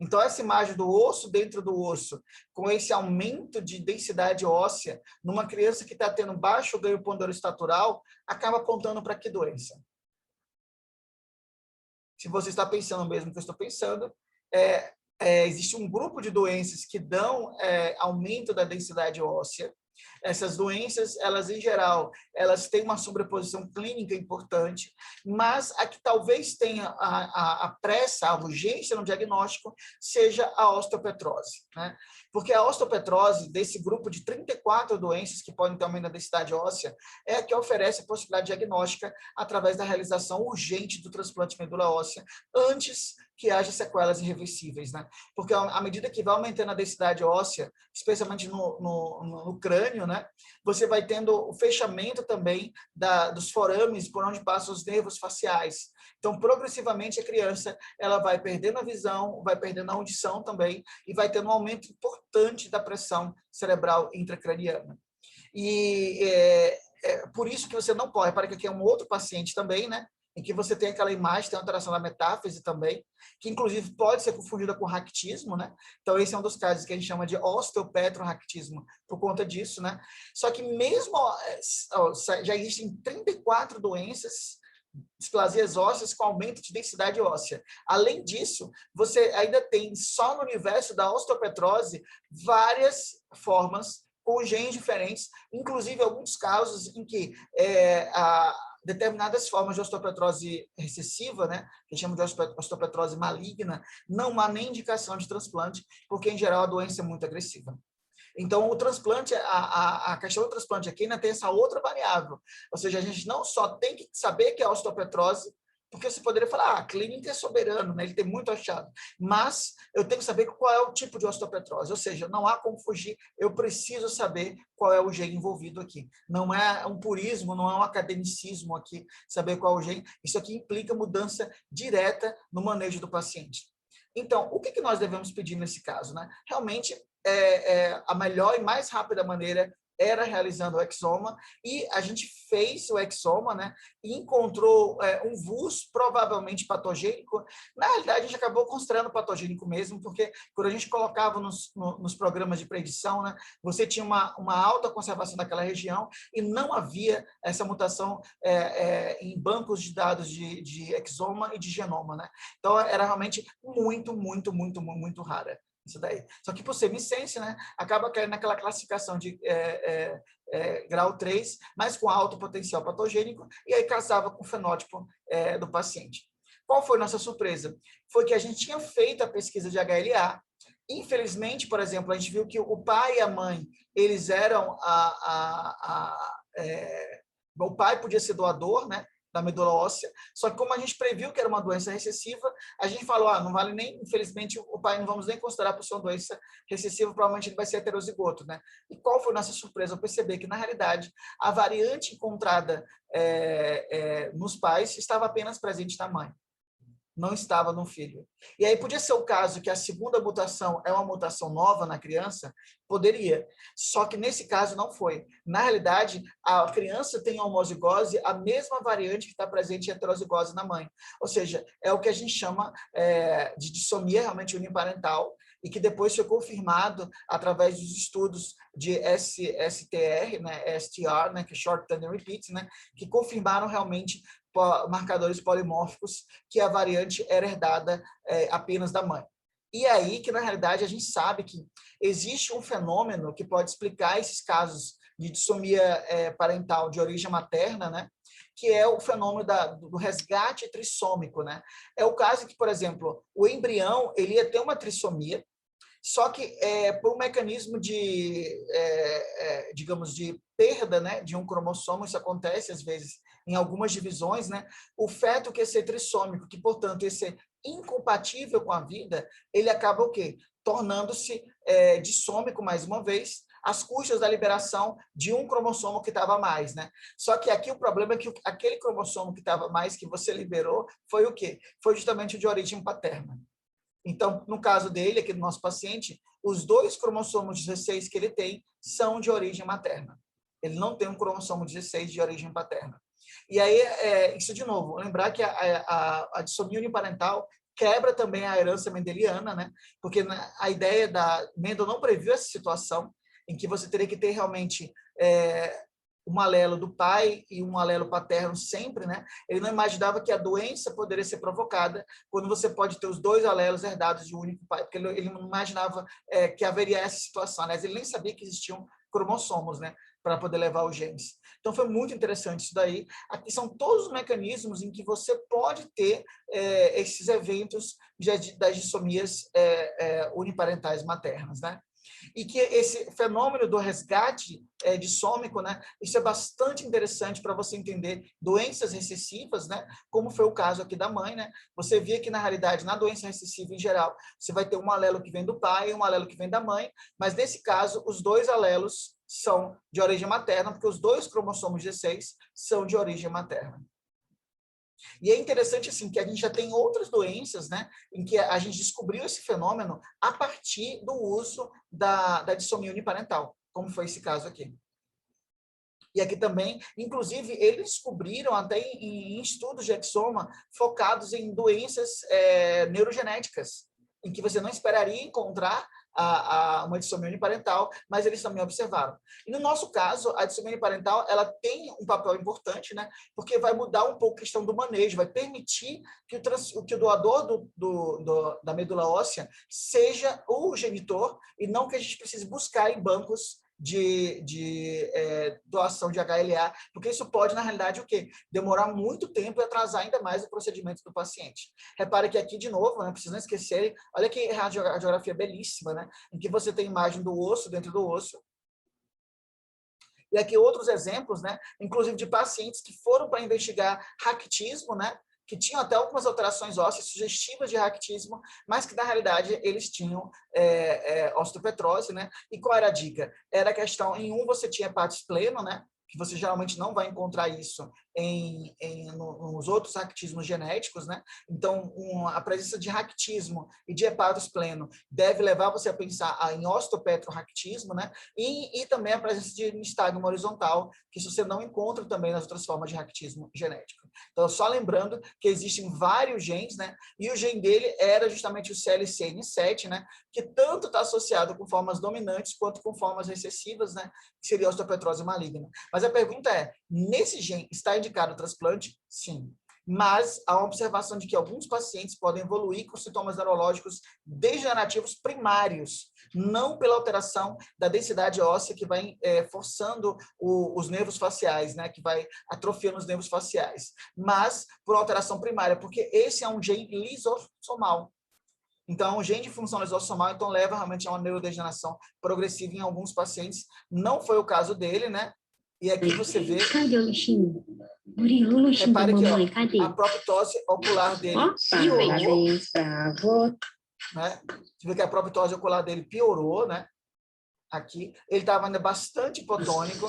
Então, essa imagem do osso dentro do osso, com esse aumento de densidade óssea, numa criança que está tendo baixo ganho ponderostatural, acaba apontando para que doença? Se você está pensando o mesmo que eu estou pensando, existe um grupo de doenças que dão aumento da densidade óssea. Essas doenças, elas em geral, elas têm uma sobreposição clínica importante, mas a que talvez tenha a pressa, a urgência no diagnóstico, seja a osteopetrose, né? Porque a osteopetrose, desse grupo de 34 doenças que podem ter aumento da densidade óssea, é a que oferece a possibilidade diagnóstica através da realização urgente do transplante de medula óssea, antes que haja sequelas irreversíveis, né? Porque à medida que vai aumentando a densidade óssea, especialmente no crânio, né? Você vai tendo o fechamento também dos forames por onde passam os nervos faciais. Então, progressivamente, a criança ela vai perdendo a visão, vai perdendo a audição também e vai tendo um aumento importante da pressão cerebral intracraniana. E por isso que você não pode, para que aqui é um outro paciente também, né? Em que você tem aquela imagem, tem alteração da metáfise também, que inclusive pode ser confundida com ractismo, né? Então, esse é um dos casos que a gente chama de osteopetroractismo, por conta disso, né? Só que mesmo, já existem 34 doenças, displasias ósseas com aumento de densidade óssea. Além disso, você ainda tem, só no universo da osteopetrose, várias formas com genes diferentes, inclusive alguns casos em que determinadas formas de osteopetrose recessiva, né, que chama de osteopetrose maligna, não há nem indicação de transplante, porque, em geral, a doença é muito agressiva. Então, o transplante, a questão do transplante aqui ainda tem essa outra variável, ou seja, a gente não só tem que saber que é osteopetrose, Porque você poderia falar, a clínica é soberano, né? Ele tem muito achado. Mas eu tenho que saber qual é o tipo de osteopetrose. Ou seja, não há como fugir, eu preciso saber qual é o gene envolvido aqui. Não é um purismo, não é um academicismo aqui, saber qual é o gene. Isso aqui implica mudança direta no manejo do paciente. Então, o que nós devemos pedir nesse caso, né? Realmente, a melhor e mais rápida maneira era realizando o exoma, e a gente fez o exoma, né, e encontrou um VUS provavelmente patogênico. Na realidade, a gente acabou considerando patogênico mesmo, porque quando a gente colocava nos programas de predição, né, você tinha uma alta conservação daquela região e não havia essa mutação em bancos de dados de exoma e de genoma, né? Então, era realmente muito, muito, muito, muito rara. Isso daí. Só que por ser missense, né, acaba caindo naquela classificação de grau 3, mas com alto potencial patogênico, e aí casava com o fenótipo do paciente. Qual foi nossa surpresa? Foi que a gente tinha feito a pesquisa de HLA. Infelizmente, por exemplo, a gente viu que o pai e a mãe, eles eram o pai podia ser doador, né, da medula óssea, só que como a gente previu que era uma doença recessiva, a gente falou, não vale nem, infelizmente, o pai não vamos nem considerar por ser uma doença recessiva, provavelmente ele vai ser heterozigoto, né? E qual foi a nossa surpresa? Eu percebi que, na realidade, a variante encontrada nos pais estava apenas presente na mãe, não estava no filho. E aí podia ser o caso que a segunda mutação é uma mutação nova na criança? Poderia. Só que nesse caso não foi. Na realidade, a criança tem homozigose, a mesma variante que está presente em heterozigose na mãe. Ou seja, é o que a gente chama de dissomia realmente uniparental, e que depois foi confirmado através dos estudos de STR, né, STR, né, que é Short Tandem Repeats, né, que confirmaram realmente marcadores polimórficos que a variante era herdada apenas da mãe. E aí que, na realidade, a gente sabe que existe um fenômeno que pode explicar esses casos de dissomia parental de origem materna, né? Que é o fenômeno do resgate trissômico, né? É o caso que, por exemplo, o embrião ele ia ter uma trissomia, só que por um mecanismo digamos, de perda, né, de um cromossomo, isso acontece às vezes em algumas divisões, né, o feto que ia ser trissômico, que, portanto, ia ser incompatível com a vida, ele acaba o quê? Tornando-se dissômico, mais uma vez, às custas da liberação de um cromossomo que estava a mais, né? Só que aqui o problema é que aquele cromossomo que estava a mais, que você liberou, foi o quê? Foi justamente o de origem paterna. Então, no caso dele, aqui do nosso paciente, os 2 cromossomos 16 que ele tem são de origem materna. Ele não tem um cromossomo 16 de origem paterna. E aí, isso de novo, lembrar que a dissomia uniparental quebra também a herança mendeliana, né? Porque a ideia da Mendel não previu essa situação em que você teria que ter realmente um alelo do pai e um alelo paterno sempre, né? Ele não imaginava que a doença poderia ser provocada quando você pode ter os 2 alelos herdados de um único pai, porque ele não imaginava que haveria essa situação, né? Ele nem sabia que existiam cromossomos, né, para poder levar os genes. Então, foi muito interessante isso daí. Aqui são todos os mecanismos em que você pode ter esses eventos das dissomias uniparentais maternas, né? E que esse fenômeno do resgate dissômico, né, isso é bastante interessante para você entender doenças recessivas, né, como foi o caso aqui da mãe, né? Você via que, na realidade, na doença recessiva em geral, você vai ter um alelo que vem do pai e um alelo que vem da mãe, mas nesse caso, os 2 alelos são de origem materna, porque os 2 cromossomos 16 são de origem materna. E é interessante assim que a gente já tem outras doenças, né, em que a gente descobriu esse fenômeno a partir do uso da dissomia uniparental, como foi esse caso aqui. E aqui também, inclusive, eles descobriram até em estudos de exoma focados em doenças neurogenéticas, em que você não esperaria encontrar uma dissomia uniparental, mas eles também observaram. E no nosso caso, a dissomia uniparental, ela tem um papel importante, né? Porque vai mudar um pouco a questão do manejo, vai permitir que o doador da medula óssea seja o genitor e não que a gente precise buscar em bancos de doação de HLA, porque isso pode, na realidade, o quê? Demorar muito tempo e atrasar ainda mais o procedimento do paciente. Repare que aqui, de novo, não precisa não esquecer, olha que radiografia belíssima, né? Em que você tem imagem do osso dentro do osso. E aqui outros exemplos, né? Inclusive de pacientes que foram para investigar raquitismo, né? que tinham até algumas alterações ósseas sugestivas de raquitismo, mas que, na realidade, eles tinham osteopetrose, né? E qual era a dica? Era a questão, em um você tinha hepatos pleno, né? Que você geralmente não vai encontrar isso nos outros raquitismos genéticos, né? Então, a presença de raquitismo e de hepatos pleno deve levar você a pensar em osteopetrorraquitismo, né? E também a presença de nistagmo horizontal, que isso você não encontra também nas outras formas de raquitismo genético. Então, só lembrando que existem vários genes, né? E o gene dele era justamente o CLCN7, né? Que tanto está associado com formas dominantes quanto com formas recessivas, né? Que seria a osteopetrose maligna. Mas a pergunta é, nesse gene está indicado o transplante? Sim. Mas há uma observação de que alguns pacientes podem evoluir com sintomas neurológicos degenerativos primários, não pela alteração da densidade óssea que vai forçando os nervos faciais, né, que vai atrofiando os nervos faciais, mas por alteração primária, porque esse é um gene lisossomal. Então, o gene de função lisossomal então leva realmente a uma neurodegeneração progressiva em alguns pacientes. Não foi o caso dele, né? E aqui você vê... Cadê o lanchinho? Murilo, o lanchinho da mamãe, cadê? A proptose ocular dele piorou. Bravo. Né? Você vê que a proptose ocular dele piorou, né? Aqui. Ele estava ainda bastante hipotônico.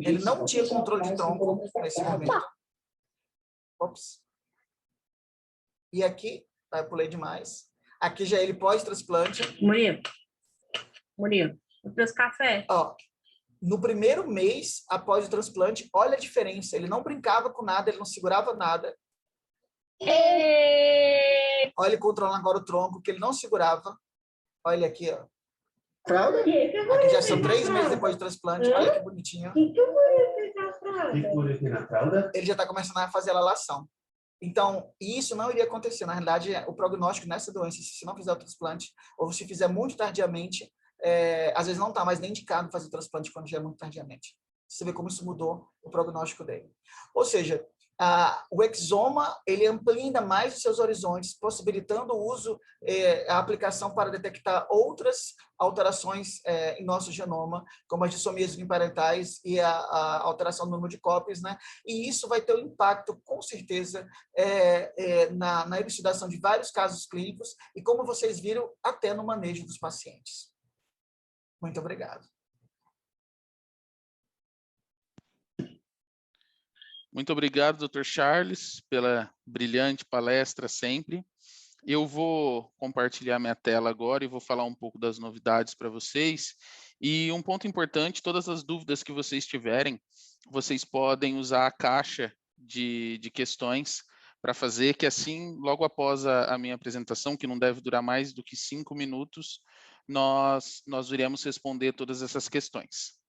Ele não tinha controle de tronco nesse momento. Ops. E aqui, eu pulei demais. Aqui já é ele pós-transplante. Murilo, eu trouxe café. Ó, no primeiro mês após o transplante, olha a diferença. Ele não brincava com nada, ele não segurava nada. Olha ele controlando agora o tronco, que ele não segurava. Olha ele aqui, ó. Aqui já são 3 meses depois do transplante. Olha que bonitinho. Ele já está começando a fazer a lalação. Então, isso não iria acontecer. Na realidade, o prognóstico nessa doença, se não fizer o transplante, ou se fizer muito tardiamente, às vezes não está mais nem indicado fazer o transplante quando já é muito tardiamente. Você vê como isso mudou o prognóstico dele. Ou seja, o exoma, ele amplia ainda mais os seus horizontes, possibilitando o uso, a aplicação para detectar outras alterações em nosso genoma, como as dissomias uniparentais e a alteração do número de cópias, né? E isso vai ter um impacto, com certeza, na elucidação de vários casos clínicos e, como vocês viram, até no manejo dos pacientes. Muito obrigado. Muito obrigado, Dr. Charles, pela brilhante palestra sempre. Eu vou compartilhar minha tela agora e vou falar um pouco das novidades para vocês. E um ponto importante, todas as dúvidas que vocês tiverem, vocês podem usar a caixa de questões para fazer, que assim, logo após a minha apresentação, que não deve durar mais do que 5 minutos, nós iremos responder todas essas questões.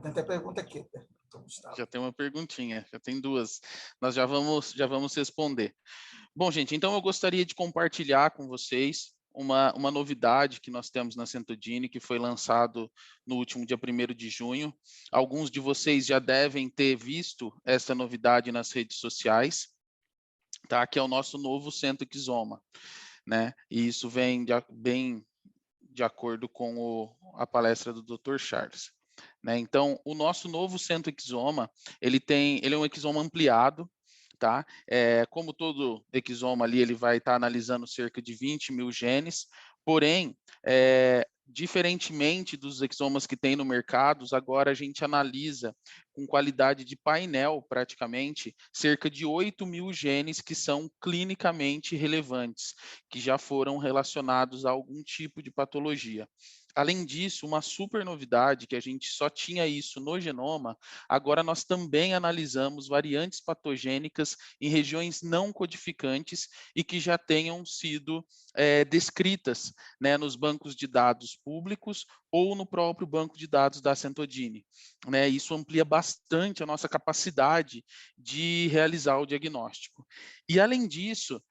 Tem até pergunta aqui. Já tem uma perguntinha, já tem 2. Nós já vamos responder. Bom, gente, então eu gostaria de compartilhar com vocês uma novidade que nós temos na Centodini, que foi lançado no último dia 1º de junho. Alguns de vocês já devem ter visto essa novidade nas redes sociais, tá? Que é o nosso novo Centro Exoma, né? E isso vem bem de acordo com a palestra do Dr. Charles. Né? Então, o nosso novo Centro Exoma, ele é um exoma ampliado, tá? Como todo exoma ali, ele vai estar analisando cerca de 20 mil genes, porém, diferentemente dos exomas que tem no mercado, agora a gente analisa com qualidade de painel, praticamente, cerca de 8 mil genes que são clinicamente relevantes, que já foram relacionados a algum tipo de patologia. Além disso, uma super novidade, que a gente só tinha isso no genoma, agora nós também analisamos variantes patogênicas em regiões não codificantes e que já tenham sido descritas, né, nos bancos de dados públicos ou no próprio banco de dados da Centodini. Né? Isso amplia bastante a nossa capacidade de realizar o diagnóstico. E, além disso,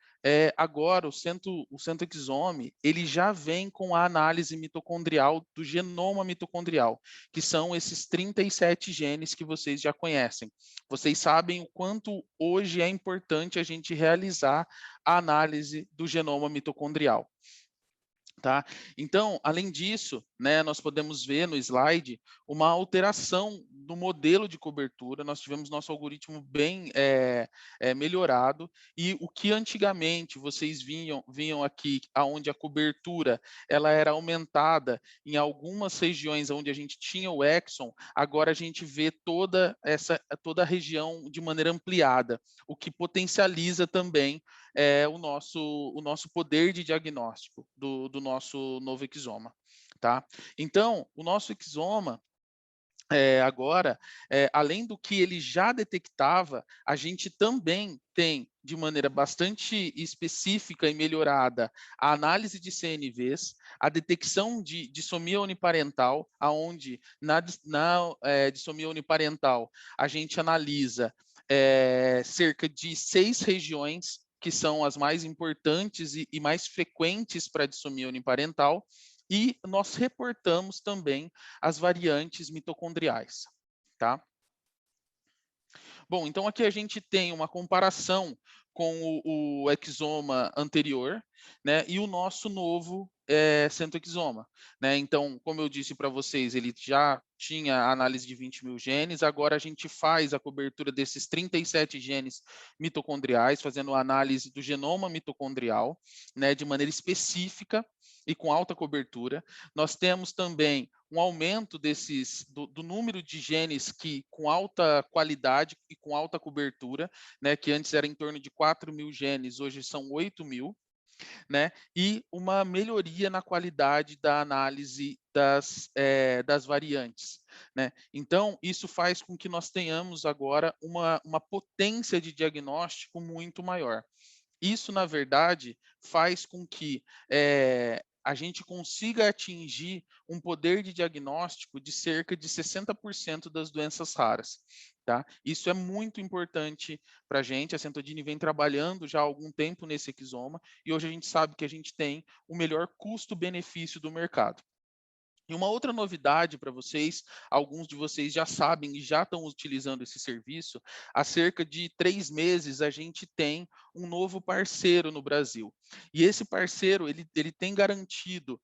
agora o Centro Exome, ele já vem com a análise mitocondrial do genoma mitocondrial, que são esses 37 genes que vocês já conhecem. Vocês sabem o quanto hoje é importante a gente realizar a análise do genoma mitocondrial. Tá? Então, além disso, né, nós podemos ver no slide uma alteração do modelo de cobertura. Nós tivemos nosso algoritmo bem melhorado, e o que antigamente vocês viam aqui, aonde a cobertura ela era aumentada em algumas regiões onde a gente tinha o Exxon, agora a gente vê toda a região de maneira ampliada, o que potencializa também o nosso poder de diagnóstico do nosso novo exoma, tá? Então, o nosso exoma, agora, além do que ele já detectava, a gente também tem, de maneira bastante específica e melhorada, a análise de CNVs, a detecção de dissomia uniparental, aonde na dissomia uniparental a gente analisa cerca de 6 regiões que são as mais importantes e mais frequentes para a dissomia uniparental, e nós reportamos também as variantes mitocondriais, tá? Bom, então aqui a gente tem uma comparação com o exoma anterior, né, e o nosso novo centoexoma, né? Então, como eu disse para vocês, ele já tinha a análise de 20 mil genes, agora a gente faz a cobertura desses 37 genes mitocondriais, fazendo a análise do genoma mitocondrial, né, de maneira específica e com alta cobertura. Nós temos também um aumento do número de genes com alta qualidade e com alta cobertura, né, que antes era em torno de 4 mil genes, hoje são 8 mil, né, e uma melhoria na qualidade da análise das variantes, né? Então, isso faz com que nós tenhamos agora uma potência de diagnóstico muito maior. Isso, na verdade, faz com que a gente consiga atingir um poder de diagnóstico de cerca de 60% das doenças raras. Tá? Isso é muito importante para a gente. A Centodini vem trabalhando já há algum tempo nesse exoma, e hoje a gente sabe que a gente tem o melhor custo-benefício do mercado. E uma outra novidade para vocês, alguns de vocês já sabem e já estão utilizando esse serviço, há cerca de 3 meses a gente tem um novo parceiro no Brasil. E esse parceiro, ele tem garantido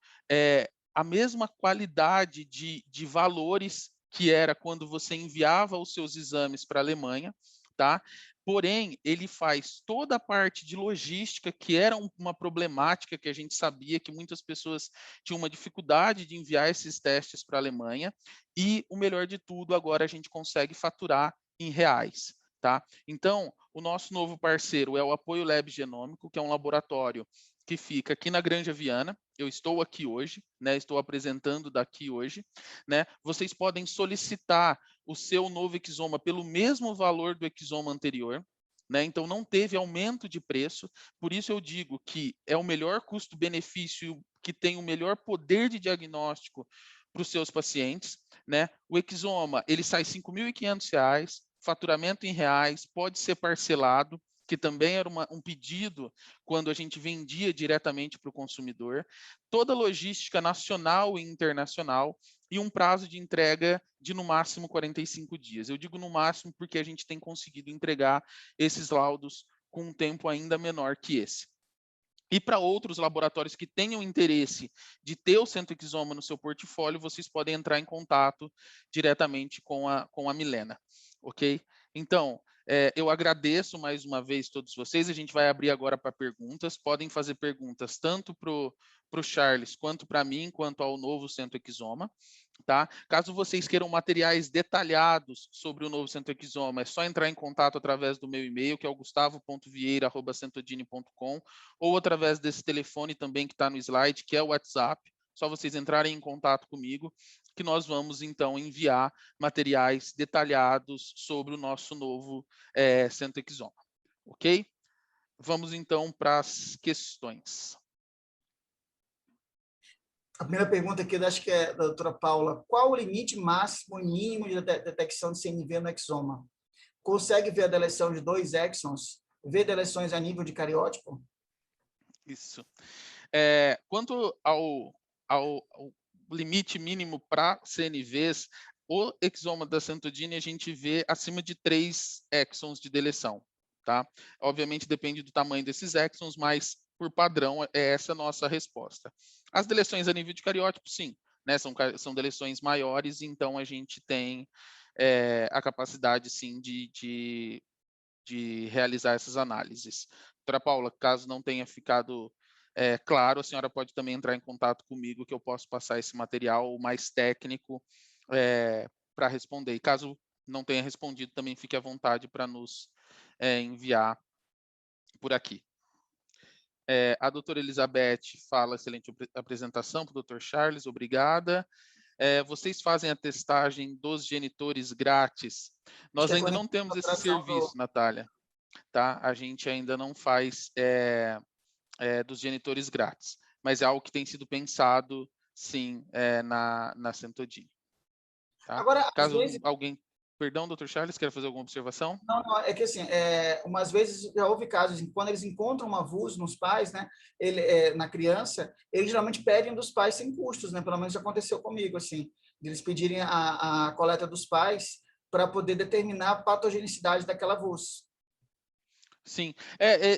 a mesma qualidade de valores que era quando você enviava os seus exames para a Alemanha, tá? Porém, ele faz toda a parte de logística, que era uma problemática que a gente sabia que muitas pessoas tinham uma dificuldade de enviar esses testes para a Alemanha, e o melhor de tudo, agora a gente consegue faturar em reais, tá? Então, o nosso novo parceiro é o Apoio Lab Genômico, que é um laboratório que fica aqui na Granja Viana. Eu estou aqui hoje, né? Estou apresentando daqui hoje, né? Vocês podem solicitar o seu novo exoma pelo mesmo valor do exoma anterior, né? Então não teve aumento de preço, por isso eu digo que é o melhor custo-benefício, que tem o melhor poder de diagnóstico para os seus pacientes, né? O exoma, ele sai R$ 5.500, faturamento em reais, pode ser parcelado, que também era um pedido quando a gente vendia diretamente para o consumidor, toda a logística nacional e internacional, e um prazo de entrega de no máximo 45 dias. Eu digo no máximo porque a gente tem conseguido entregar esses laudos com um tempo ainda menor que esse. E para outros laboratórios que tenham interesse de ter o centoexoma no seu portfólio, vocês podem entrar em contato diretamente com a Milena, ok? Então, eu agradeço mais uma vez todos vocês. A gente vai abrir agora para perguntas. Podem fazer perguntas tanto para o Charles, quanto para mim, quanto ao novo centoexoma. Tá? Caso vocês queiram materiais detalhados sobre o novo centoexoma, é só entrar em contato através do meu e-mail, que é o gustavo.vieira@centodini.com, ou através desse telefone também que está no slide, que é o WhatsApp. Só vocês entrarem em contato comigo, que nós vamos então enviar materiais detalhados sobre o nosso novo centoexoma. Ok? Vamos então para as questões. A primeira pergunta aqui, acho que é da doutora Paula. Qual o limite máximo e mínimo de detecção de CNV no exoma? Consegue ver a deleção de 2 exons? Ver deleções a nível de cariótipo? Isso. Quanto ao limite mínimo para CNVs, o exoma da Centodini a gente vê acima de 3 exons de deleção, tá? Obviamente depende do tamanho desses exons, mas por padrão, é essa a nossa resposta. As deleções a nível de cariótipo, sim, né, são deleções maiores, então a gente tem a capacidade, sim, de realizar essas análises. Doutora Paula, caso não tenha ficado claro, a senhora pode também entrar em contato comigo, que eu posso passar esse material mais técnico para responder. E caso não tenha respondido, também fique à vontade para nos enviar por aqui. A doutora Elizabeth fala, excelente apresentação para o doutor Charles, obrigada. Vocês fazem a testagem dos genitores grátis. Nós ainda não temos esse serviço, Natália. Tá? A gente ainda não faz dos genitores grátis, mas é algo que tem sido pensado, sim, na Centodini. Tá? Agora, caso alguém... Perdão, doutor Charles, quer fazer alguma observação? Não, é que assim, umas vezes já houve casos em que quando eles encontram uma VUS nos pais, né, na criança, eles geralmente pedem dos pais sem custos, né, pelo menos já aconteceu comigo, assim, de eles pedirem a coleta dos pais para poder determinar a patogenicidade daquela VUS. Sim,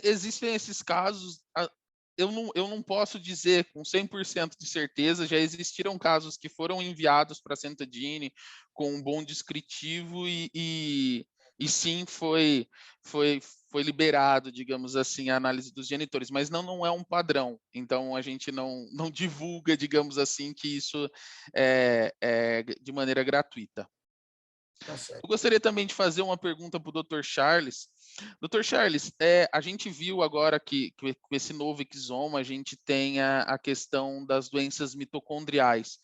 existem esses casos. Eu não posso dizer com 100% de certeza, já existiram casos que foram enviados para a Centodini com um bom descritivo e sim, foi liberado, digamos assim, a análise dos genitores, mas não é um padrão, então a gente não divulga, digamos assim, que isso é de maneira gratuita. Tá certo. Eu gostaria também de fazer uma pergunta para o Dr. Charles. Dr. Charles, a gente viu agora que com esse novo exoma a gente tem a questão das doenças mitocondriais.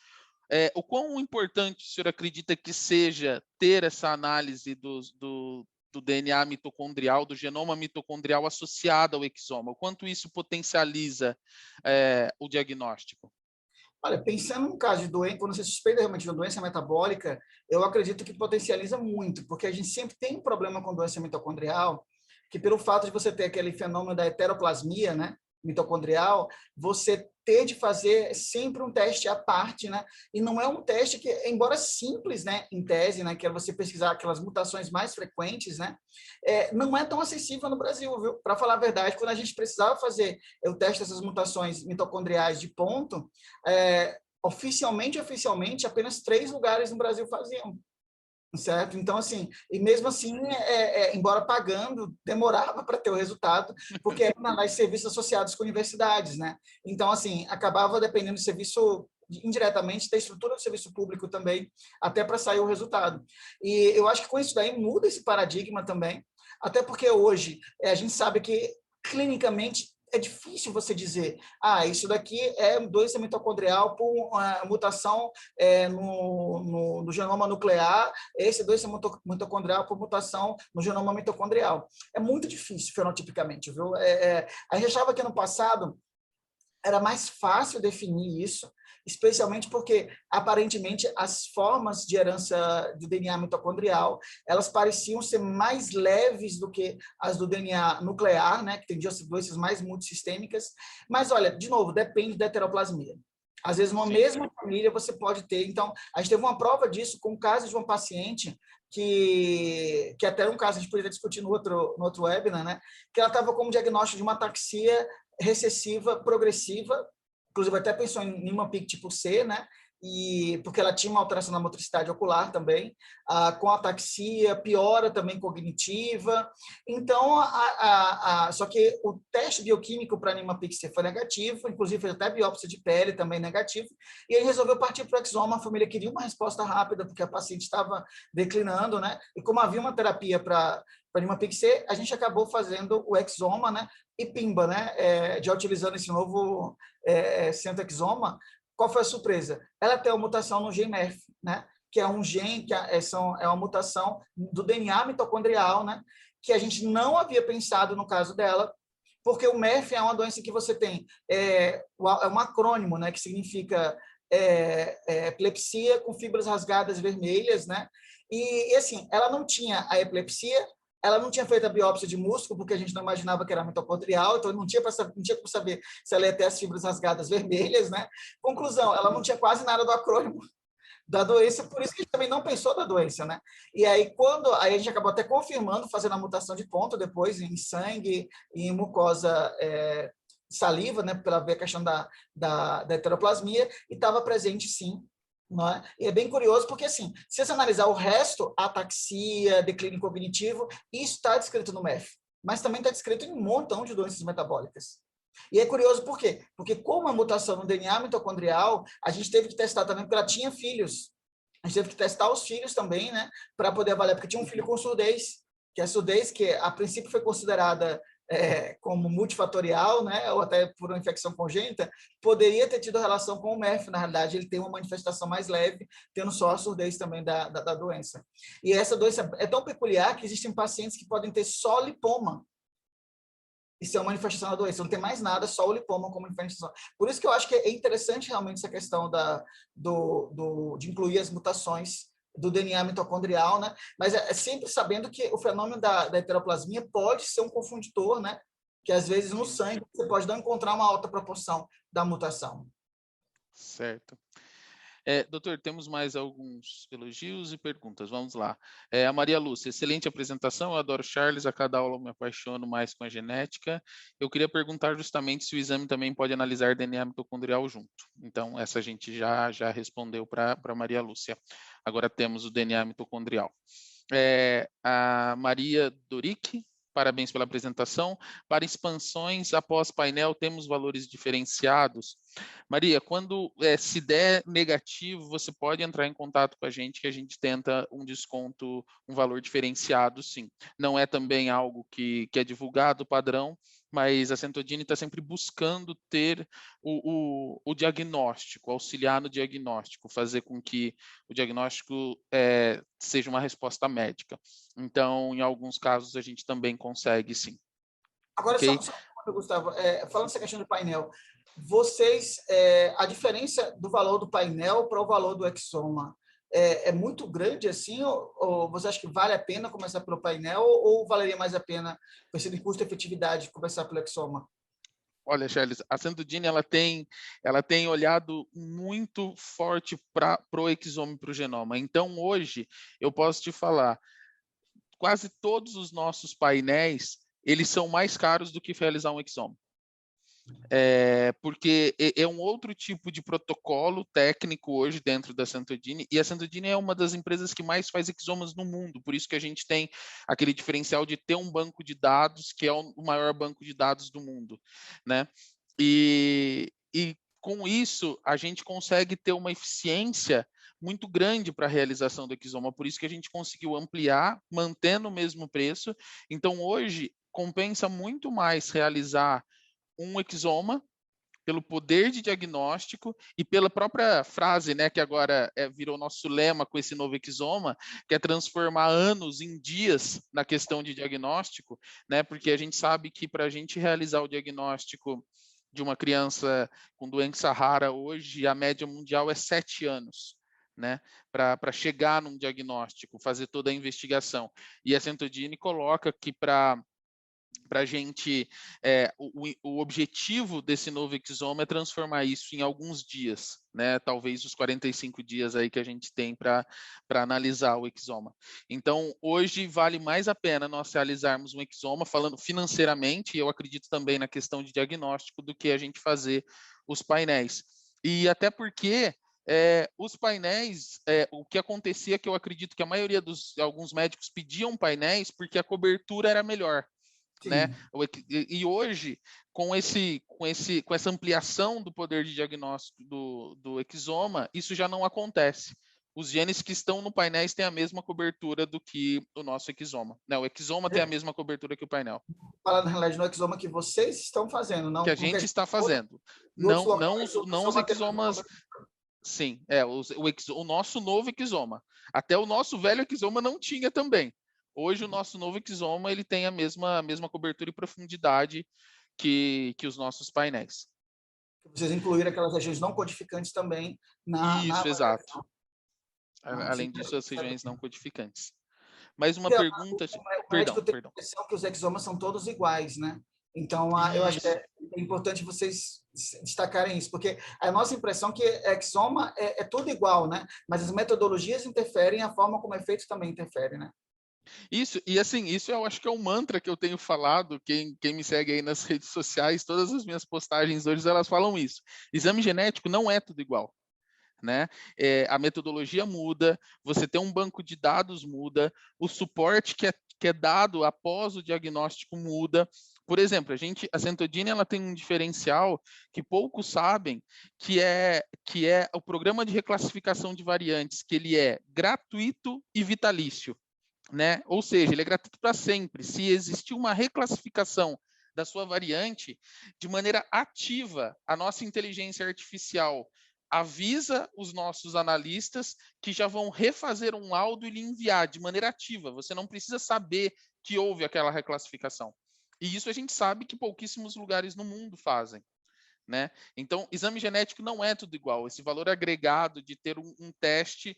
O quão importante o senhor acredita que seja ter essa análise do DNA mitocondrial, do genoma mitocondrial associado ao exoma? O quanto isso potencializa o diagnóstico? Olha, pensando no caso de doença, quando você suspeita realmente de uma doença metabólica, eu acredito que potencializa muito, porque a gente sempre tem um problema com doença mitocondrial, que pelo fato de você ter aquele fenômeno da heteroplasmia, né, mitocondrial, você ter de fazer sempre um teste à parte, né? E não é um teste que, embora simples, né, em tese, né, que é você pesquisar aquelas mutações mais frequentes, né, não é tão acessível no Brasil, viu? Para falar a verdade, quando a gente precisava fazer o teste dessas mutações mitocondriais de ponto, oficialmente, apenas 3 lugares no Brasil faziam. Certo? Então, assim, e mesmo assim, embora pagando, demorava para ter o resultado, porque eram análise de serviços associados com universidades, né? Então, assim, acabava dependendo do serviço, indiretamente, da estrutura do serviço público também, até para sair o resultado. E eu acho que com isso daí muda esse paradigma também, até porque hoje a gente sabe que, clinicamente, é difícil você dizer, isso daqui é doença mitocondrial por uma mutação no genoma nuclear, esse doença mitocondrial por mutação no genoma mitocondrial. É muito difícil fenotipicamente, viu? A gente achava que no passado era mais fácil definir isso, especialmente porque, aparentemente, as formas de herança do DNA mitocondrial, elas pareciam ser mais leves do que as do DNA nuclear, né, que tem doenças mais multissistêmicas. Mas, olha, de novo, depende da heteroplasmia. Às vezes, numa mesma família, você pode ter. Então, a gente teve uma prova disso com o caso de uma paciente que até um caso a gente poderia discutir no outro webinar, né, que ela estava com um diagnóstico de uma ataxia recessiva progressiva, inclusive até pensou em Niemann-Pick tipo C, né? Porque ela tinha uma alteração na motricidade ocular também, com ataxia, piora também cognitiva. Então, só que o teste bioquímico para Niemann-Pick C foi negativo, inclusive fez até biópsia de pele também negativo, e aí resolveu partir para o exoma. A família queria uma resposta rápida, porque a paciente estava declinando, né? E como havia uma terapia para Niemann-Pick C, a gente acabou fazendo o exoma, né? E pimba, né? Já utilizando esse novo centoexoma. Qual foi a surpresa? Ela tem uma mutação no GMEF, né? Que é um gene, é uma mutação do DNA mitocondrial, né? Que a gente não havia pensado no caso dela, porque o MEF é uma doença que você tem, um acrônimo, né? Que significa epilepsia com fibras rasgadas vermelhas, né? E assim, ela não tinha a epilepsia, ela não tinha feito a biópsia de músculo, porque a gente não imaginava que era mitocondrial, então não tinha como saber se ela ia ter as fibras rasgadas vermelhas, né? Conclusão, ela não tinha quase nada do acrônimo da doença, por isso que a gente também não pensou da doença, né? E aí, aí a gente acabou até confirmando, fazendo a mutação de ponto depois em sangue e em mucosa saliva, né, para ver a questão da heteroplasmia, e estava presente, sim. Não é? E é bem curioso, porque, assim, se você analisar o resto, ataxia, declínio cognitivo, isso está descrito no MEF, mas também está descrito em um montão de doenças metabólicas. E é curioso por quê? Porque como a mutação no DNA mitocondrial, a gente teve que testar também, porque ela tinha filhos. A gente teve que testar os filhos também, né, para poder avaliar, porque tinha um filho com surdez, que a surdez, que a princípio foi considerada como multifatorial, né, ou até por uma infecção congênita, poderia ter tido relação com o MEF. Na realidade, ele tem uma manifestação mais leve, tendo só a surdez também da doença. E essa doença é tão peculiar que existem pacientes que podem ter só lipoma. Isso é uma manifestação da doença, não tem mais nada, só o lipoma como manifestação. Por isso que eu acho que é interessante realmente essa questão de incluir as mutações do DNA mitocondrial, né? Mas é sempre sabendo que o fenômeno da heteroplasmia pode ser um confundidor, né? Que às vezes no sangue você pode não encontrar uma alta proporção da mutação. Certo. Doutor, temos mais alguns elogios e perguntas. Vamos lá. A Maria Lúcia, excelente apresentação. Eu adoro Charles. A cada aula eu me apaixono mais com a genética. Eu queria perguntar justamente se o exame também pode analisar DNA mitocondrial junto. Então, essa a gente já respondeu para Maria Lúcia. Agora temos o DNA mitocondrial. A Maria Doric, parabéns pela apresentação. Para expansões após painel, temos valores diferenciados. Maria, quando se der negativo, você pode entrar em contato com a gente, que a gente tenta um desconto, um valor diferenciado, sim. Não é também algo que é divulgado padrão, mas a Centodini está sempre buscando ter o diagnóstico, auxiliar no diagnóstico, fazer com que o diagnóstico seja uma resposta médica. Então, em alguns casos, a gente também consegue, sim. Agora, Okay? só uma coisa, Gustavo, falando essa questão do painel, a diferença do valor do painel para o valor do exoma é muito grande assim, ou você acha que vale a pena começar pelo painel, ou valeria mais a pena, pensando em custo-efetividade, começar pelo exoma? Olha, Charles, a Centodini ela tem olhado muito forte para o exome, para o genoma. Então, hoje, eu posso te falar, quase todos os nossos painéis, eles são mais caros do que realizar um exome. Porque é um outro tipo de protocolo técnico hoje dentro da Centodini, e a Centodini é uma das empresas que mais faz exomas no mundo, por isso que a gente tem aquele diferencial de ter um banco de dados que é o maior banco de dados do mundo, né? E com isso, a gente consegue ter uma eficiência muito grande para a realização do exoma, por isso que a gente conseguiu ampliar, mantendo o mesmo preço. Então, hoje, compensa muito mais realizar um exoma, pelo poder de diagnóstico e pela própria frase, né, que agora virou nosso lema com esse novo exoma, que é transformar anos em dias na questão de diagnóstico, né, porque a gente sabe que para a gente realizar o diagnóstico de uma criança com doença rara hoje, a média mundial é 7 anos. Né, para chegar num diagnóstico, fazer toda a investigação. E a Centodini coloca que para a gente, o objetivo desse novo exoma é transformar isso em alguns dias, né? Talvez os 45 dias aí que a gente tem para analisar o exoma. Então, hoje vale mais a pena nós realizarmos um exoma, falando financeiramente, e eu acredito também na questão de diagnóstico, do que a gente fazer os painéis. E até porque os painéis, o que acontecia que eu acredito que a maioria alguns médicos pediam painéis porque a cobertura era melhor. Né? E hoje, com essa ampliação do poder de diagnóstico do exoma, isso já não acontece. Os genes que estão no painel têm a mesma cobertura do que o nosso exoma. Né? O exoma tem a mesma cobertura que o painel. Fala, na realidade, no exoma que vocês estão fazendo, não que a gente está fazendo. Não os exomas. Sim, o nosso novo exoma. Até o nosso velho exoma não tinha também. Hoje, o nosso novo exoma ele tem a mesma cobertura e profundidade que os nossos painéis. Vocês incluíram aquelas regiões não codificantes também Isso, exato. Além disso, as regiões não codificantes. Mais uma porque pergunta. O médico tem a impressão que os exomas são todos iguais, né? Então, eu acho que é importante vocês destacarem isso, porque a nossa impressão é que exoma é tudo igual, né? Mas as metodologias interferem, a forma como é feito também interfere, né? Isso, e assim, isso eu acho que é um mantra que eu tenho falado, quem me segue aí nas redes sociais, todas as minhas postagens hoje, elas falam isso. Exame genético não é tudo igual, né? A metodologia muda, você tem um banco de dados muda, o suporte que é dado após o diagnóstico muda. Por exemplo, a Centodine, ela tem um diferencial que poucos sabem, que é o programa de reclassificação de variantes, que ele é gratuito e vitalício, né? Ou seja, ele é gratuito para sempre. Se existir uma reclassificação da sua variante, de maneira ativa, a nossa inteligência artificial avisa os nossos analistas que já vão refazer um laudo e lhe enviar de maneira ativa. Você não precisa saber que houve aquela reclassificação. E isso a gente sabe que pouquíssimos lugares no mundo fazem, né? Então, exame genético não é tudo igual. Esse valor agregado de ter um teste,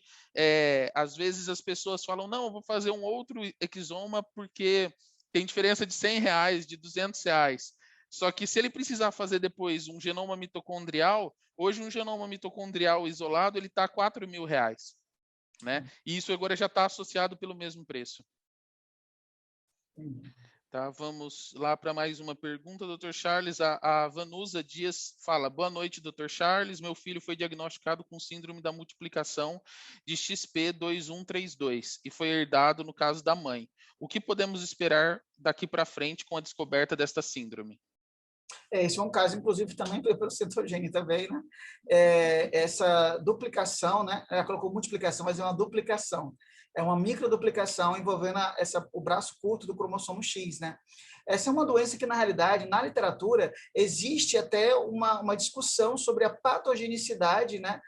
às vezes as pessoas falam, não, eu vou fazer um outro exoma porque tem diferença de R$100, de R$200. Só que se ele precisar fazer depois um genoma mitocondrial, hoje um genoma mitocondrial isolado, ele está R$4.000, né? E isso agora já está associado pelo mesmo preço. Tá, vamos lá para mais uma pergunta, Dr. Charles. A Vanusa Dias fala: boa noite, Dr. Charles. Meu filho foi diagnosticado com síndrome da multiplicação de XP2132 e foi herdado no caso da mãe. O que podemos esperar daqui para frente com a descoberta desta síndrome? Esse é um caso, inclusive, também pelo Centogene também, né? Essa duplicação, né? Ela colocou multiplicação, mas é uma duplicação. É uma microduplicação envolvendo o braço curto do cromossomo X, né? Essa é uma doença que, na realidade, na literatura, existe até uma discussão sobre a patogenicidade, né?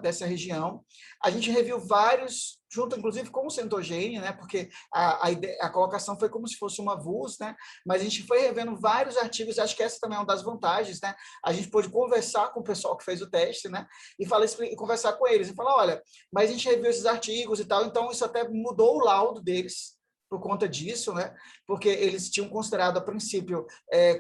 Dessa região. A gente reviu vários, junto inclusive com o Centogene, né? Porque a colocação foi como se fosse uma VUS, né? Mas a gente foi revendo vários artigos, acho que essa também é uma das vantagens, né? A gente pôde conversar com o pessoal que fez o teste, né? E conversar com eles e falar, olha, mas a gente reviu esses artigos e tal, então isso até mudou o laudo deles por conta disso, né? Porque eles tinham considerado, a princípio,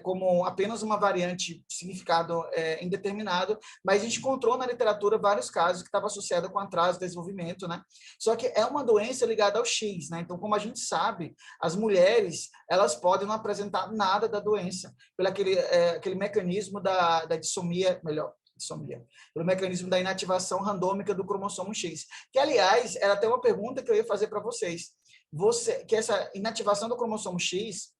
como apenas uma variante de significado indeterminado, mas a gente encontrou na literatura vários casos que estavam associados com atraso de desenvolvimento, né? Só que é uma doença ligada ao X, né? Então, como a gente sabe, as mulheres, elas podem não apresentar nada da doença, pelo aquele mecanismo da dissomia, pelo mecanismo da inativação randômica do cromossomo X. Que, aliás, era até uma pergunta que eu ia fazer para vocês. Que essa inativação do cromossomo X,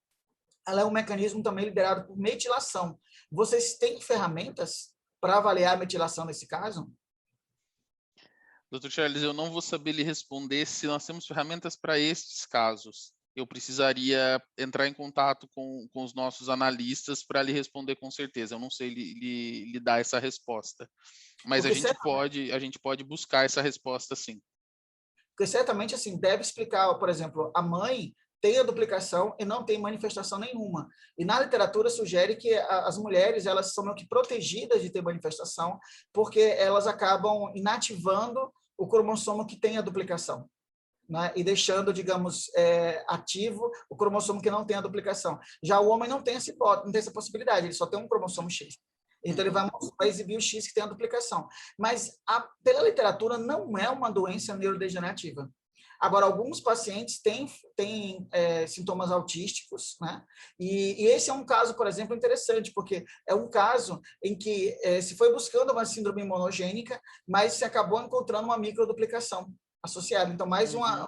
ela é um mecanismo também liderado por metilação. Vocês têm ferramentas para avaliar a metilação nesse caso? Dr. Charles, eu não vou saber lhe responder se nós temos ferramentas para estes casos. Eu precisaria entrar em contato com os nossos analistas para lhe responder com certeza. Eu não sei lhe dar essa resposta. Mas a gente pode buscar essa resposta, sim. Porque certamente, assim, deve explicar, por exemplo, a mãe tem a duplicação e não tem manifestação nenhuma. E na literatura sugere que as mulheres, elas são meio que protegidas de ter manifestação, porque elas acabam inativando o cromossomo que tem a duplicação, né? E deixando, digamos, ativo o cromossomo que não tem a duplicação. Já o homem não tem essa possibilidade, ele só tem um cromossomo X. Então, ele vai exibir o X que tem a duplicação. Mas, pela literatura, não é uma doença neurodegenerativa. Agora, alguns pacientes têm sintomas autísticos, né? E esse é um caso, por exemplo, interessante, porque é um caso em que se foi buscando uma síndrome monogênica, mas se acabou encontrando uma microduplicação associada. Então, mais uma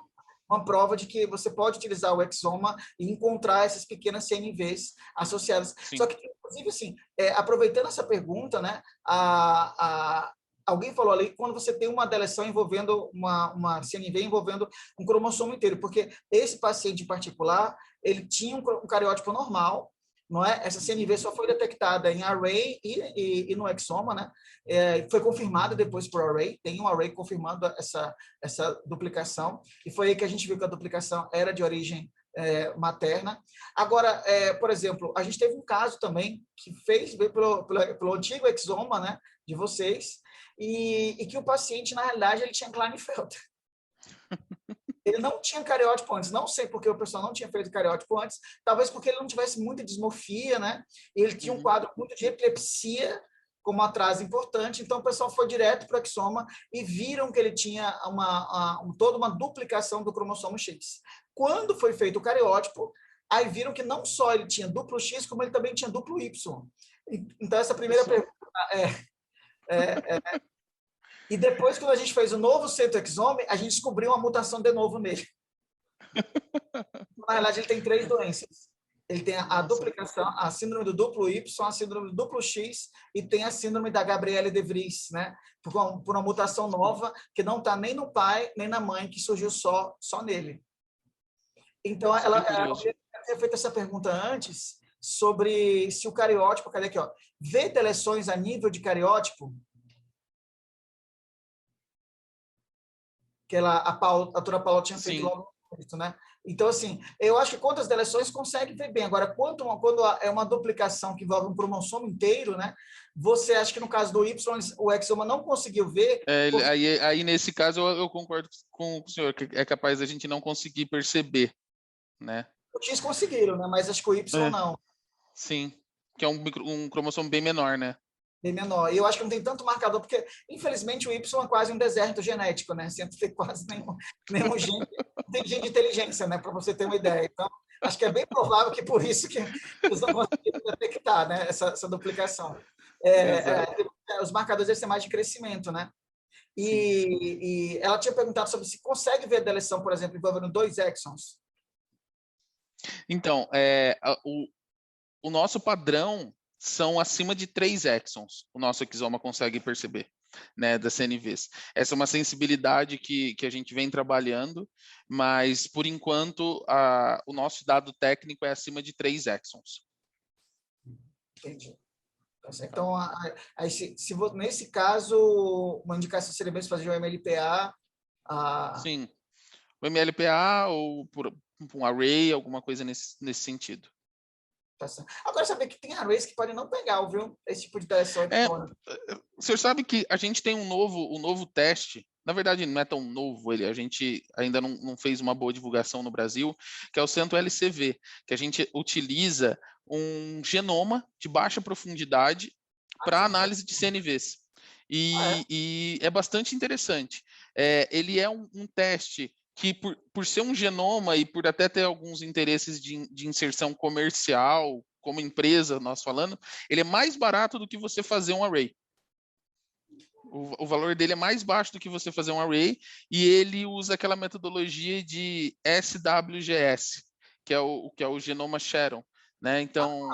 prova de que você pode utilizar o exoma e encontrar essas pequenas CNVs associadas. Sim. Só que, inclusive, assim, aproveitando essa pergunta, né, alguém falou ali que quando você tem uma deleção envolvendo uma CNV envolvendo um cromossomo inteiro, porque esse paciente em particular, ele tinha um cariótipo normal, não é? Essa CNV só foi detectada em array e no exoma, né? Foi confirmada depois por array, tem um array confirmando essa duplicação, e foi aí que a gente viu que a duplicação era de origem materna. Agora, por exemplo, a gente teve um caso também que veio pelo antigo exoma, né, de vocês, e que o paciente, na realidade, ele tinha Klinefelter. Ele não tinha cariótipo antes, não sei porque o pessoal não tinha feito cariótipo antes, talvez porque ele não tivesse muita dismorfia, né? Ele tinha um quadro muito de epilepsia, como atraso importante, então o pessoal foi direto para o exoma e viram que ele tinha toda uma duplicação do cromossomo X. Quando foi feito o cariótipo, aí viram que não só ele tinha duplo X, como ele também tinha duplo Y. Então, essa primeira pergunta E depois, quando a gente fez o novo centoexome, a gente descobriu uma mutação de novo nele. Na verdade, ele tem 3 doenças. Ele tem a duplicação, a síndrome do duplo Y, a síndrome do duplo X e tem a síndrome da Gabrielle de Vries, né? Por uma mutação nova que não está nem no pai nem na mãe, que surgiu só nele. Então, ela tinha feito essa pergunta antes sobre se o cariótipo, cadê aqui, ó? Vê deleções a nível de cariótipo? Que a doutora Paula tinha feito logo isso, né? Então, assim, eu acho que quantas deleções consegue ver bem. Agora, quando é uma duplicação que envolve um cromossomo inteiro, né? Você acha que no caso do Y, o exoma não conseguiu ver? Aí, nesse caso, eu concordo com o senhor, que é capaz da gente não conseguir perceber, né? O X conseguiram, né? Mas acho que o Y não. Sim, que é um cromossomo bem menor, né? Bem menor. E eu acho que não tem tanto marcador, porque, infelizmente, o Y é quase um deserto genético, né? Sem ter quase nenhum gene. Não tem gene de inteligência, né? Para você ter uma ideia. Então, acho que é bem provável que por isso que eles não conseguiram detectar, né? Essa duplicação. Os marcadores devem ser mais de crescimento, né? E ela tinha perguntado sobre se consegue ver a deleção, por exemplo, envolvendo 2 exons. Então, o nosso padrão são acima de 3 exons, o nosso exoma consegue perceber, né, das CNVs. Essa é uma sensibilidade que a gente vem trabalhando, mas, por enquanto, o nosso dado técnico é acima de 3 exons. Entendi. Então, nesse caso, uma indicação seria mesmo fazer o MLPA? Sim, o MLPA ou por um array, alguma coisa nesse sentido. Agora, saber que tem arrays que podem não pegar, viu? Esse tipo de deleção. O senhor sabe que a gente tem um novo teste, na verdade não é tão novo a gente ainda não fez uma boa divulgação no Brasil, que é o CentoLCV, que a gente utiliza um genoma de baixa profundidade para análise de CNVs. E é bastante interessante. Ele é um teste que, por ser um genoma e por até ter alguns interesses de inserção comercial, como empresa, nós falando, ele é mais barato do que você fazer um array. O valor dele é mais baixo do que você fazer um array, e ele usa aquela metodologia de SWGS, que é o genoma Sharon. Né? Então,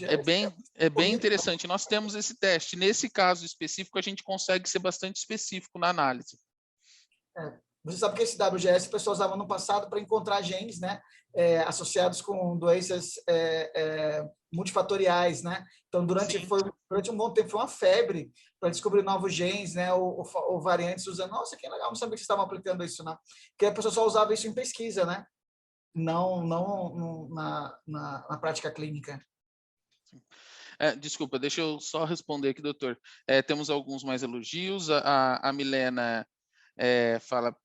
é bem interessante. Nós temos esse teste. Nesse caso específico, a gente consegue ser bastante específico na análise. Você sabe que esse WGS o pessoal usava no passado para encontrar genes, né, associados com doenças multifatoriais, né? Então, durante um bom tempo, foi uma febre para descobrir novos genes, né, ou variantes usando. Nossa, que legal, não sabia que vocês estavam aplicando isso, não. Porque a pessoa só usava isso em pesquisa, né? Não na prática clínica. Desculpa, deixa eu só responder aqui, doutor. Temos alguns mais elogios. A Milena fala: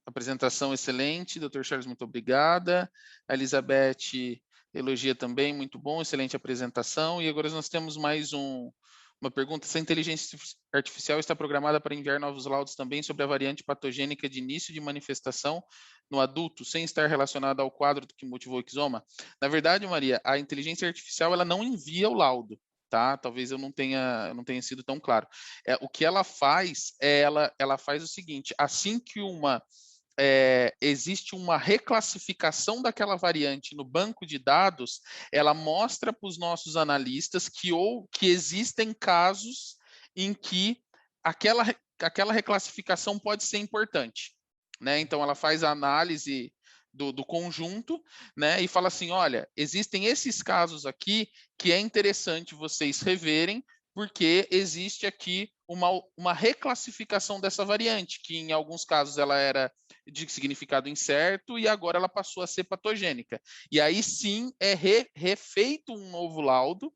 apresentação excelente, doutor Charles, muito obrigada. A Elizabeth elogia também, muito bom, excelente apresentação. E agora nós temos mais uma pergunta: se a inteligência artificial está programada para enviar novos laudos também sobre a variante patogênica de início de manifestação no adulto, sem estar relacionada ao quadro que motivou o exoma? Na verdade, Maria, a inteligência artificial ela não envia o laudo. Tá? Talvez eu não tenha sido tão claro. O que ela faz ela faz o seguinte: assim que existe uma reclassificação daquela variante no banco de dados, ela mostra para os nossos analistas que existem casos em que aquela reclassificação pode ser importante, né? Então ela faz a análise do conjunto, né, e fala assim: olha, existem esses casos aqui que é interessante vocês reverem, porque existe aqui uma reclassificação dessa variante, que em alguns casos ela era de significado incerto e agora ela passou a ser patogênica. E aí sim é refeito um novo laudo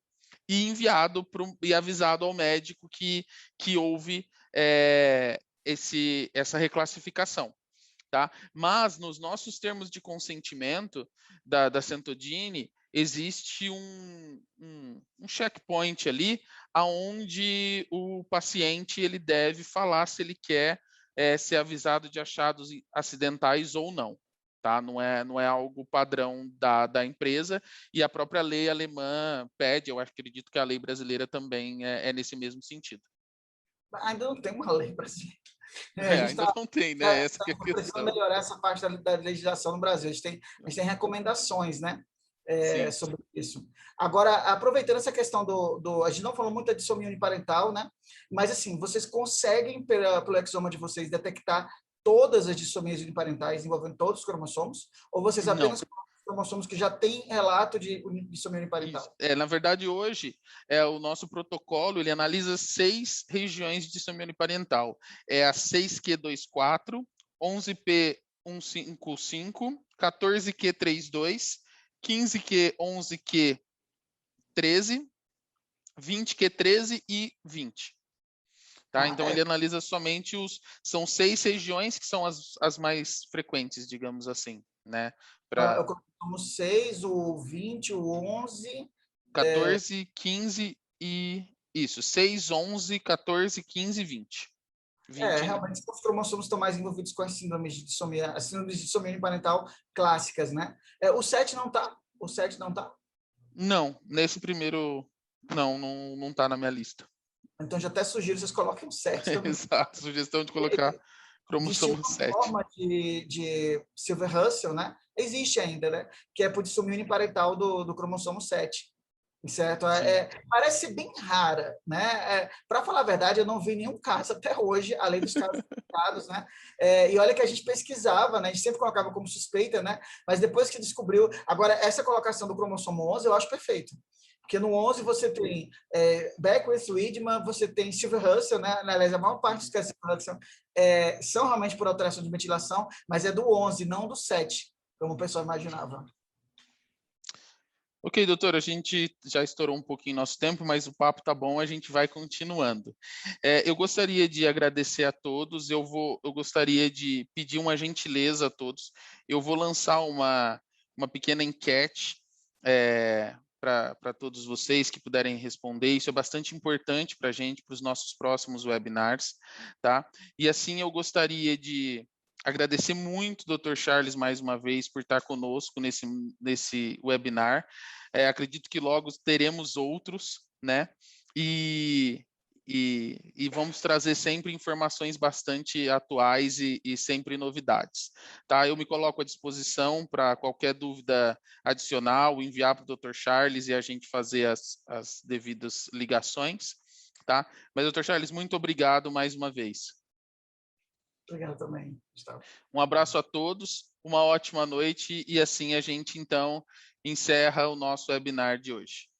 e enviado e avisado ao médico que houve essa reclassificação. Tá? Mas nos nossos termos de consentimento da Centodini, existe um checkpoint ali, aonde o paciente ele deve falar se ele quer ser avisado de achados acidentais ou não. Tá? Não é algo padrão da empresa, e a própria lei alemã pede, eu acredito que a lei brasileira também é nesse mesmo sentido. Ainda não tem uma lei brasileira. A gente Ainda não tem, né? Essa que é a precisando questão. melhorar essa parte da legislação no Brasil. A gente tem recomendações, né? Sobre isso. Agora, aproveitando essa questão a gente não falou muito da dissomia uniparental, né? Mas, assim, vocês conseguem, pelo exoma de vocês, detectar todas as dissomias uniparentais envolvendo todos os cromossomos? Ou vocês apenas cromossomos que já têm relato de dissomia uniparental? Na verdade, hoje, o nosso protocolo ele analisa 6 regiões de dissomia uniparental. É a 6q24, 11p155, 14q32, 15q11q13, 20q13 e 20. Tá? Então, ele analisa somente são 6 regiões que são as mais frequentes, digamos assim, né? Eu como 6, o 20, o 11... 14, 15 e... Isso, 6, 11, 14, 15 e 20. Realmente, os cromossomos estão mais envolvidos com as síndromes de dissomia uniparental clássicas, né? O 7 não está? O 7 não está? Não, nesse primeiro... Não está na minha lista. Então, já até sugiro vocês coloquem o 7 também. Exato, sugestão de colocar cromossomo 7. Uma forma de Silver Russell, né? Existe ainda, né? Que é por dissomia uniparental do cromossomo 7. Certo? Parece bem rara, né? Para falar a verdade, eu não vi nenhum caso até hoje, além dos casos citados, né? E olha que a gente pesquisava, né? A gente sempre colocava como suspeita, né? Mas depois que descobriu... Agora, essa colocação do cromossomo 11, eu acho perfeito. Porque no 11 você tem Beckwith, Wiedemann, você tem Silver Russell, né? Aliás, a maior parte dos casos de Silver Russell são realmente por alteração de metilação, mas é do 11, não do 7, como o pessoal imaginava. Ok, doutor, a gente já estourou um pouquinho nosso tempo, mas o papo tá bom, a gente vai continuando. Eu gostaria de agradecer a todos, eu gostaria de pedir uma gentileza a todos. Eu vou lançar uma pequena enquete para todos vocês que puderem responder. Isso é bastante importante para a gente, para os nossos próximos webinars, tá? E assim eu gostaria de agradecer muito o Dr. Charles mais uma vez por estar conosco nesse webinar. Acredito que logo teremos outros, né? E vamos trazer sempre informações bastante atuais e sempre novidades. Tá? Eu me coloco à disposição para qualquer dúvida adicional, enviar para o Dr. Charles e a gente fazer as devidas ligações. Tá? Mas, Dr. Charles, muito obrigado mais uma vez. Obrigado também, Gustavo. Um abraço a todos, uma ótima noite e assim a gente, então, encerra o nosso webinar de hoje.